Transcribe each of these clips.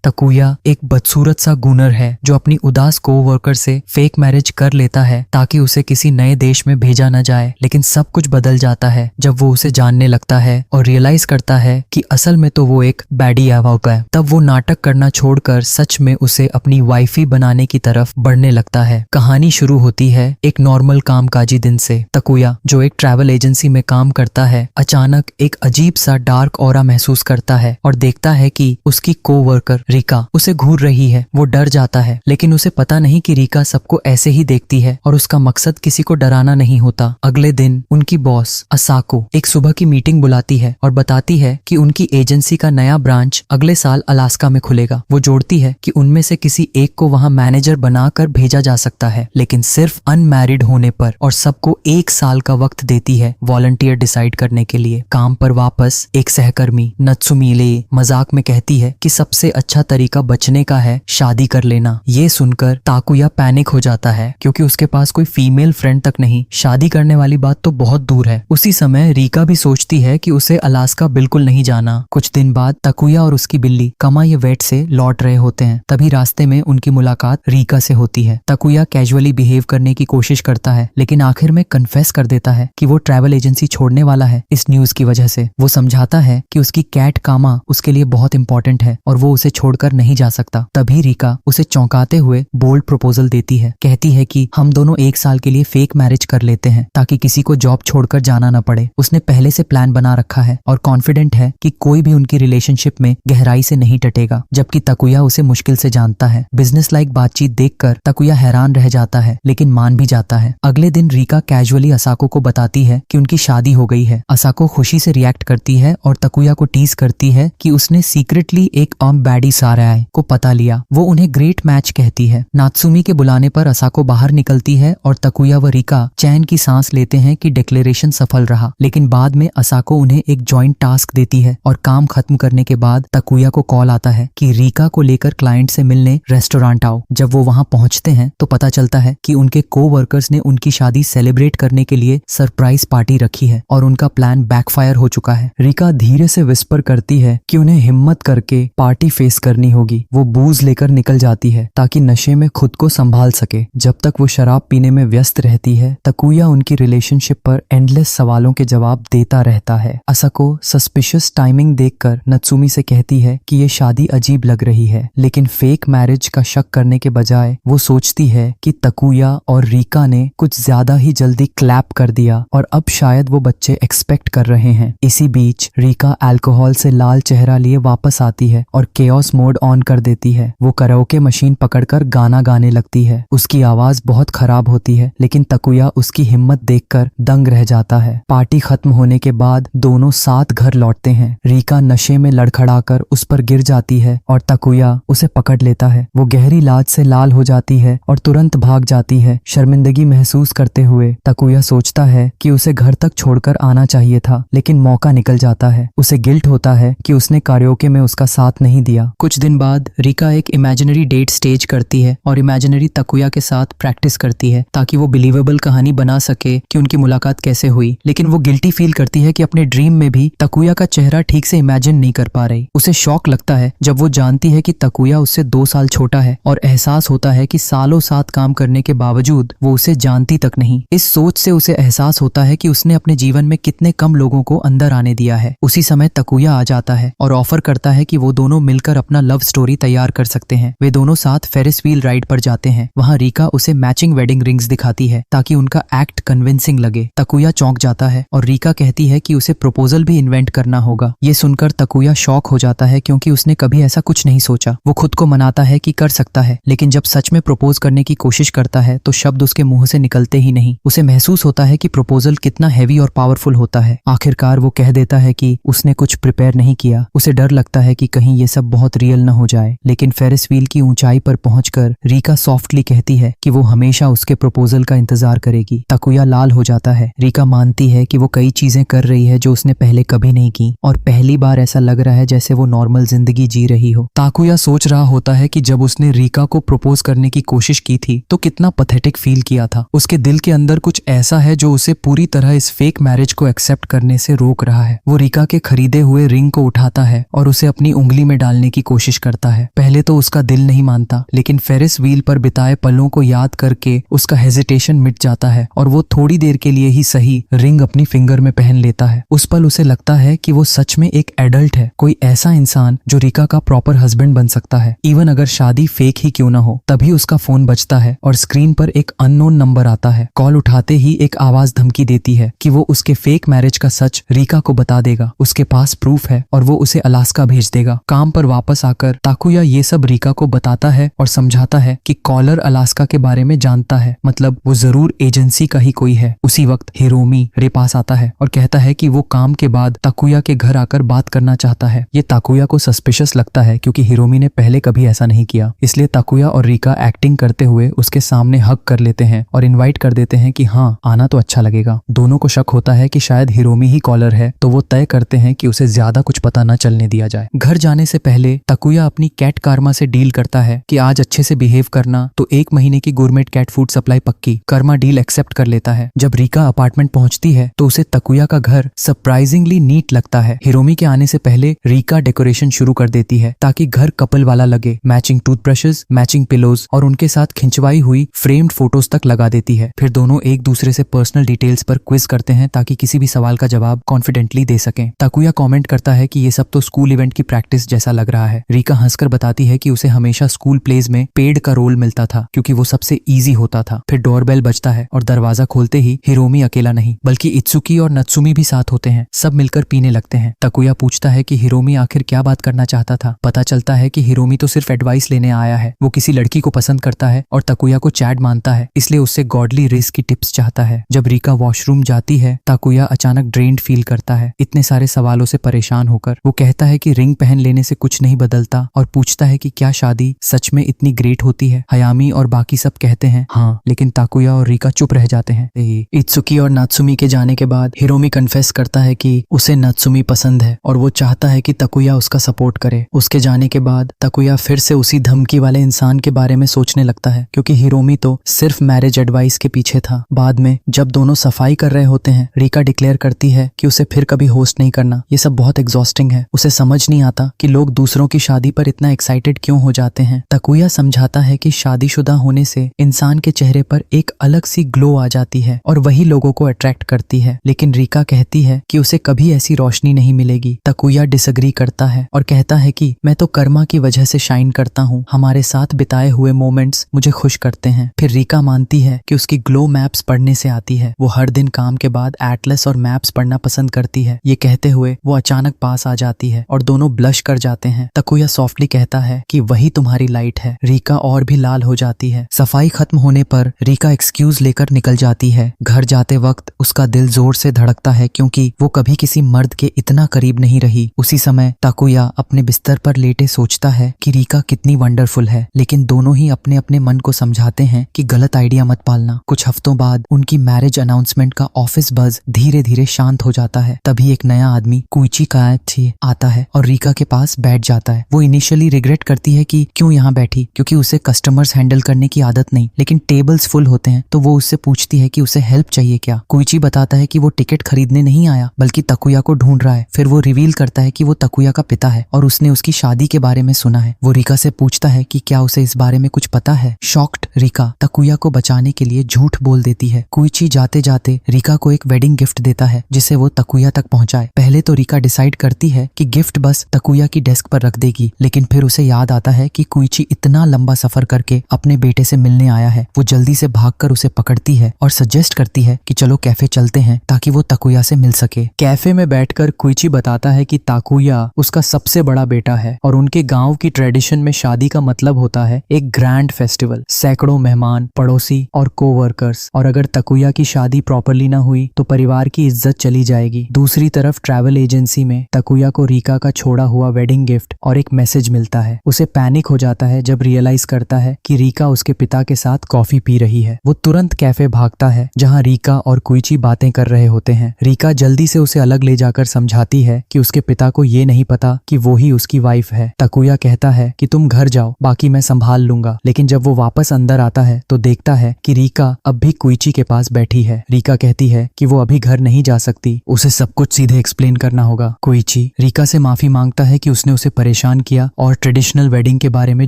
तकुया एक बदसूरत सा गूनर है जो अपनी उदास कोवर्कर से फेक मैरिज कर लेता है ताकि उसे किसी नए देश में भेजा न जाए। लेकिन सब कुछ बदल जाता है जब वो उसे जानने लगता है और रियलाइज करता है कि असल में तो वो एक बैडी होगा है। तब वो नाटक करना छोड़कर सच में उसे अपनी वाइफी बनाने की तरफ बढ़ने लगता है। कहानी शुरू होती है एक नॉर्मल कामकाजी दिन से। तकुया जो एक ट्रैवल एजेंसी में काम करता है अचानक एक अजीब सा डार्क ऑरा महसूस करता है और देखता है कि उसकी कोवर्कर रीका उसे घूर रही है। वो डर जाता है लेकिन उसे पता नहीं कि रीका सबको ऐसे ही देखती है और उसका मकसद किसी को डराना नहीं होता। अगले दिन उनकी बॉस असाको एक सुबह की मीटिंग बुलाती है और बताती है कि उनकी एजेंसी का नया ब्रांच अगले साल अलास्का में खुलेगा। वो जोड़ती है कि उनमें से किसी एक को वहां मैनेजर बनाकर भेजा जा सकता है लेकिन सिर्फ अनमैरिड होने पर, और सबको 1 साल का वक्त देती है वॉलंटियर डिसाइड करने के लिए। काम पर वापस एक सहकर्मी नत्सुमिले मजाक में कहती है कि सबसे अच्छा तरीका बचने का है शादी कर लेना। ये सुनकर ताकुया पैनिक हो जाता है क्योंकि उसके पास कोई फीमेल फ्रेंड तक नहीं। शादी करने वाली बात तो बहुत दूर है। उसी समय रीका भी सोचती है कि उसे अलास्का बिल्कुल नहीं जाना। कुछ दिन बाद तकुया और उसकी बिल्ली कमाई वेट से लौट रहे होते हैं। तभी रास्ते में उनकी मुलाकात रीका से होती है। तकुया कैजुअली बिहेव करने की कोशिश करता है लेकिन आखिर में कन्फेस कर देता है कि वो ट्रैवल एजेंसी छोड़ने वाला है इस न्यूज की वजह से। वो समझाता है कि उसकी कैट कामा उसके लिए बहुत इंपॉर्टेंट है और वो उसे छोड़कर नहीं जा सकता। तभी रीका उसे चौंकाते हुए बोल्ड प्रपोजल देती है। कहती है कि हम दोनों 1 साल के लिए फेक मैरिज कर लेते हैं ताकि किसी को जॉब छोड़कर जाना न पड़े। उसने पहले से प्लान बना रखा है और कॉन्फिडेंट है कि कोई भी उनकी रिलेशनशिप में गहराई से नहीं टटेगा, जबकि तकुया उसे मुश्किल से जानता है। बिजनेस लाइक बातचीत देखकर तकुया हैरान रह जाता है लेकिन मान भी जाता है। अगले दिन रीका कैजुअली असाको को बताती है कि उनकी शादी हो गई है। असाको खुशी से रिएक्ट करती है और तकुया को टीज करती है कि उसने सीक्रेटली एक बैडी साराय को पता लिया। वो उन्हें ग्रेट मैच कहती है। नात्सुमी के बुलाने पर असाको बाहर निकलती है और तकुया व रीका चैन की सांस लेते हैं कि डिक्लेरेशन सफल रहा। लेकिन बाद में असाको उन्हें एक जॉइंट टास्क देती है और काम खत्म करने के बाद तकुया को कॉल आता है कि रीका को लेकर क्लाइंट से मिलने रेस्टोरेंट आओ। जब वो वहां पहुंचते हैं तो पता चलता है कि उनके कोवर्कर्स ने उनकी शादी सेलिब्रेट करने के लिए सरप्राइज पार्टी रखी है और उनका प्लान बैकफायर हो चुका है। रीका धीरे से विस्पर करती है कि उन्हें हिम्मत करके पार्टी फेस करनी होगी। वो बूज लेकर निकल जाती है ताकि नशे में खुद को संभाल सके। जब तक वो शराब पीने में व्यस्त रहती है तकुया उनकी रिलेशनशिप पर एंडलेस सवालों के जवाब देता रहता है। असाको सस्पिशियस टाइमिंग देखकर नत्सुमी से कहती है कि ये शादी अजीब लग रही है, लेकिन फेक मैरिज का शक करने के बजाय वो सोचती है कि तकुया और रीका ने कुछ ज्यादा ही जल्दी क्लैप कर दिया और अब शायद वो बच्चे एक्सपेक्ट कर रहे हैं। इसी बीच रीका अल्कोहल से लाल चेहरा लिए वापस आती है और केओस मोड ऑन कर देती है। वो कराओके मशीन पकड़कर गाना गाने लगती है। उसकी आवाज बहुत खराब होती है लेकिन तकुया उसकी हिम्मत देखकर दंग रह जाता है। पार्टी खत्म होने के बाद दोनों साथ घर लौटते हैं। रीका नशे में लड़खड़ाकर उस पर गिर जाती है और तकुया उसे पकड़ लेता है। वो गहरी लाज से लाल हो जाती है और तुरंत भाग जाती है। शर्मिंदगी महसूस करते हुए तकुया सोचता है कि उसे घर तक छोड़कर आना चाहिए था, लेकिन मौका निकल जाता है। उसे गिल्ट होता है कि उसने कराओके में उसका साथ नहीं दिया। कुछ दिन बाद रीका एक इमेजिनरी डेट स्टेज करती है और इमेजिनरी तकुया के साथ प्रैक्टिस करती है ताकि वो बिलीवेबल कहानी बना सके कि उनकी मुलाकात कैसे हुई। लेकिन वो गिल्टी फील करती है कि अपने ड्रीम में भी तकुया का चेहरा ठीक से इमेजिन नहीं कर पा रही। उसे शॉक लगता है जब वो जानती है कि तकुया उससे 2 साल छोटा है और एहसास होता है कि सालों साथ काम करने के बावजूद वो उसे जानती तक नहीं। इस सोच से उसे एहसास होता है कि उसने अपने जीवन में कितने कम लोगों को अंदर आने दिया है। उसी समय तकुया आ जाता है और ऑफर करता है कि वो दोनों मिलकर अपना लव स्टोरी तैयार कर सकते हैं। वे दोनों साथ फेरिस व्हील राइड पर जाते हैं। वहाँ रीका उसे मैचिंग वेडिंग रिंग्स दिखाती है ताकि उनका एक्ट कन्विंसिंग लगे। तकुया चौंक जाता है और रीका कहती है कि उसे प्रपोजल भी इन्वेंट करना होगा। ये सुनकर तकुया शॉक हो जाता है क्योंकि उसने कभी ऐसा कुछ नहीं सोचा। वो खुद को मनाता है कि कर सकता है, लेकिन जब सच में प्रपोज करने की कोशिश करता है तो शब्द उसके मुंह से निकलते ही नहीं। उसे महसूस होता है कि प्रपोजल कितना हैवी और पावरफुल होता है। आखिरकार वो कह देता है कि उसने कुछ प्रिपेयर नहीं किया। उसे डर लगता है कि कहीं ये सब बहुत रियल न हो जाए। लेकिन फेरिस व्हील की ऊंचाई पर पहुंचकर रीका सॉफ्टली कहती है कि वो हमेशा उसके प्रपोजल का इंतजार करेगी। तकुया लाल हो जाता है। रीका मानती है कि वो कई चीजें कर रही है जो उसने पहले कभी नहीं की और पहली बार ऐसा लग रहा है जैसे वो नॉर्मल जिंदगी जी रही हो। ताकुया सोच रहा होता है कि जब उसने रीका को प्रपोज करने की कोशिश की थी तो कितना पैथेटिक फील किया था। उसके दिल के अंदर कुछ ऐसा है जो उसे पूरी तरह इस फेक मैरिज को एक्सेप्ट करने से रोक रहा है। वो रीका के खरीदे हुए रिंग को उठाता है और उसे अपनी उंगली में डालने की कोशिश करता है। पहले तो उसका दिल नहीं मानता, लेकिन फेरिस व्हील पर बिताए पलों को याद करके उसका हेजिटेशन मिट जाता है और वो थोड़ी देर के लिए ही सही रिंग अपनी फिंगर में पहन लेता है। उस पल उसे लगता है कि वो सच में एक एडल्ट है, कोई ऐसा इंसान जो रिका का प्रॉपर हस्बैंड बन सकता है, इवन अगर शादी फेक ही क्यों ना हो। तभी उसका फोन बजता है और स्क्रीन पर एक अननोन नंबर आता है। कॉल उठाते ही एक आवाज धमकी देती है कि वो उसके फेक मैरिज का सच रिका को बता देगा। उसके पास प्रूफ है और वो उसे अलास्का भेज देगा। काम पर वापस आकर ताकुया ये सब रिका को बताता है और समझाता है कि कॉलर अलास्का के बारे में जानता है, मतलब वो जरूर एजेंसी का ही कोई है। उसी वक्त हिरोमी रे पास आता है और कहता है कि वो काम के बाद ताकुया के घर आकर बात करना चाहता है। ये ताकुया को सस्पिशियस लगता है क्योंकि हिरोमी ने पहले कभी ऐसा नहीं किया। इसलिए ताकुया और रिका एक्टिंग करते हुए उसके सामने हग कर लेते हैं और इनवाइट कर देते हैं कि हाँ, आना तो अच्छा लगेगा। दोनों को शक होता है कि शायद हिरोमी ही कॉलर है, तो वो तय करते हैं कि उसे ज्यादा कुछ पता न चलने दिया जाए। घर जाने से पहले ताकुया अपनी कैट कर्मा से डील करता है कि आज अच्छे से बिहेव करना तो 1 महीने की गोरमेट कैट फूड सप्लाई पक्की। कर्मा डील एक्सेप्ट कर लेता है। जब रिका अपार्टमेंट पहुंचती है तो उसे ताकुया का घर सरप्राइजिंगली नीट लगता है। हिरोमी के आने से पहले रिका डेकोरेशन शुरू कर देती है ताकि घर कपल वाला लगे। मैचिंग टूथब्रशेस, मैचिंग पिलोज और उनके साथ खिंचवाई हुई फ्रेम्ड फोटोज तक लगा देती है। फिर दोनों एक दूसरे से पर्सनल डिटेल्स पर क्विज करते हैं ताकि किसी भी सवाल का जवाब कॉन्फिडेंटली दे सकें। ताकुया कमेंट करता है कि ये सब तो स्कूल इवेंट की प्रैक्टिस जैसा लग रहा है। रिका हंसकर बताती है कि उसे हमेशा स्कूल प्लेज में पेड का रोल मिलता था क्योंकि वो सबसे इजी होता था। फिर डोरबेल बजता है और दरवाजा खोलते ही हिरोमी अकेला नहीं बल्कि इत्सुकी और नत्सुमी भी साथ होते हैं। सब मिलकर पीने लगते हैं। ताकुया पूछता है कि हिरोमी आखिर क्या बात करना चाहता था। पता चलता है कि हिरोमी तो सिर्फ एडवाइस लेने आया है। वो किसी लड़की को पसंद करता है और ताकुया को चैड मानता है, इसलिए उससे गॉडली रेस की टिप्स चाहता है। जब रिका वॉशरूम जाती है, ताकुया अचानक ड्रेन्ड फील करता है। इतने सारे सवालों से परेशान होकर वो कहता है कि रिंग पहन लेने से कुछ नहीं बदलता और पूछता है कि क्या शादी सच में इतनी ग्रेट होती है। हयामी और बाकी सब कहते हैं हाँ, लेकिन ताकुया और रिका चुप रह जाते हैं। इत्सुकी और नात्सुमी के जाने के बाद हिरोमी कन्फेस करता है कि उसे नात्सुमी पसंद है और वो चाहता है कि ताकुया उसका सपोर्ट करे। उसके जाने के बाद ताकुया फिर से उसी धमकी वाले इंसान के बारे में सोचने लगता है क्योंकि हिरोमी तो सिर्फ मैरिज एडवाइस के पीछे था। बाद में जब दोनों सफाई कर रहे होते हैं, रिका डिक्लेयर करती है कि उसे फिर कभी होस्ट नहीं करना। ये सब बहुत एग्जॉस्टिंग है। उसे समझ नहीं आता कि लोग दूसरों की शादी पर इतना एक्साइटेड क्यों हो जाते हैं। ताकुया समझाता है कि शादीशुदा होने से इंसान के चेहरे पर एक अलग सी ग्लो आ जाती है और वही लोगों को अट्रैक्ट करती है, लेकिन रिका कहती है कि उसे कभी ऐसी रोशनी नहीं मिलेगी। ताकुया डिसएग्री करता है और कहता है कि मैं तो कर्मा की वजह से शाइन करता हूँ, हमारे साथ बिताए हुए मोमेंट्स मुझे खुश करते हैं। फिर रिका मानती है कि उसकी ग्लो मैप्स पढ़ने से आती है। वो हर दिन काम के बाद एटलस और मैप्स पढ़ना पसंद करती है। ये कहते हुए वो अचानक पास आ जाती है और दोनों ब्लश कर जाते हैं। ताकुया सॉफ्टली कहता है कि वही तुम्हारी लाइट है। रिका और भी लाल हो जाती है। सफाई खत्म होने पर रिका एक्सक्यूज लेकर निकल जाती है। घर जाते वक्त उसका दिल जोर से धड़कता है क्योंकि वो कभी किसी मर्द के इतना करीब नहीं रही। उसी समय ताकुया अपने बिस्तर पर लेटे सोचता है कि रिका कितनी वंडरफुल है, लेकिन दोनों ही अपने अपने मन को समझाते हैं कि गलत आइडिया मत पालना। कुछ हफ्तों बाद उनकी मैरिज अनाउंसमेंट का ऑफिस बज धीरे धीरे शांत हो जाता है। तभी एक नया आदमी कुइची कायाची आता है और रिका के पास बैठ जाता है। वो इनिशियली रिग्रेट करती है कि क्यों यहाँ बैठी, क्योंकि उसे कस्टमर्स हैंडल करने की आदत नहीं, लेकिन टेबल्स फुल होते हैं तो वो उससे पूछती है कि उसे हेल्प चाहिए क्या। कुइची बताता है कि वो टिकट खरीदने नहीं आया बल्कि ताकुया को ढूंढ रहा है। फिर वो रिवील करता है कि वो ताकुया का पिता है और उसने उसकी शादी के बारे में सुना है। वो रिका से पूछता है कि क्या उसे इस बारे में कुछ पता है। शॉक्ड रिका ताकुया को बचाने के लिए झूठ बोल देती है। कुइची जाते जाते रिका को एक वेडिंग गिफ्ट देता है जिसे वो ताकुया तक पहुंचाए। पहले तो रिका डिसाइड करती है कि गिफ्ट बस ताकुया की डेस्क पर रख देगी, लेकिन फिर उसे याद आता है कि कुइची इतना लंबा सफर करके अपने बेटे से मिलने आया है। वो जल्दी से भागकर उसे पकड़ती है और सजेस्ट करती है कि चलो कैफे चलते हैं ताकि वो ताकुया से मिल सके। कैफे में बैठकर कुइची बताता है कि ताकुया उसका सबसे बड़ा बेटा है और उनके गांव की ट्रेडिशन में शादी का मतलब होता है एक ग्रैंड फेस्टिवल, सैकड़ों मेहमान, पड़ोसी और कोवर्कर्स, और अगर ताकुया की शादी प्रॉपरली ना हुई तो परिवार की इज्जत चली जाएगी। दूसरी तरफ ट्रैवल एजेंसी में ताकुया को रिका का छोड़ा हुआ वेडिंग गिफ्ट और एक मैसेज मिलता है। उसे पैनिक हो जाता है जब रियलाइज करता है कि रिका उसके पिता के साथ कॉफी पी रही है। वो तुरंत कैफे भागता है जहाँ रिका और कुइची बातें कर रहे होते हैं। रिका जल्दी से उसे अलग ले जाकर समझाती है कि उसके पिता को ये नहीं पता कि वो ही उसकी वाइफ है। ताकुया कहता है कि तुम घर जाओ, बाकी मैं संभाल लूंगा, लेकिन जब वो वापस अंदर आता है तो देखता है कि रिका अब भी कुइची के पास बैठी है। रिका कहती है कि वो अभी घर नहीं जा सकती, उसे सब कुछ सीधे एक्सप्लेन करना होगा। कुइची रिका से माफी मांगता है कि उसने उसे परेशान परेशान किया और ट्रेडिशनल वेडिंग के बारे में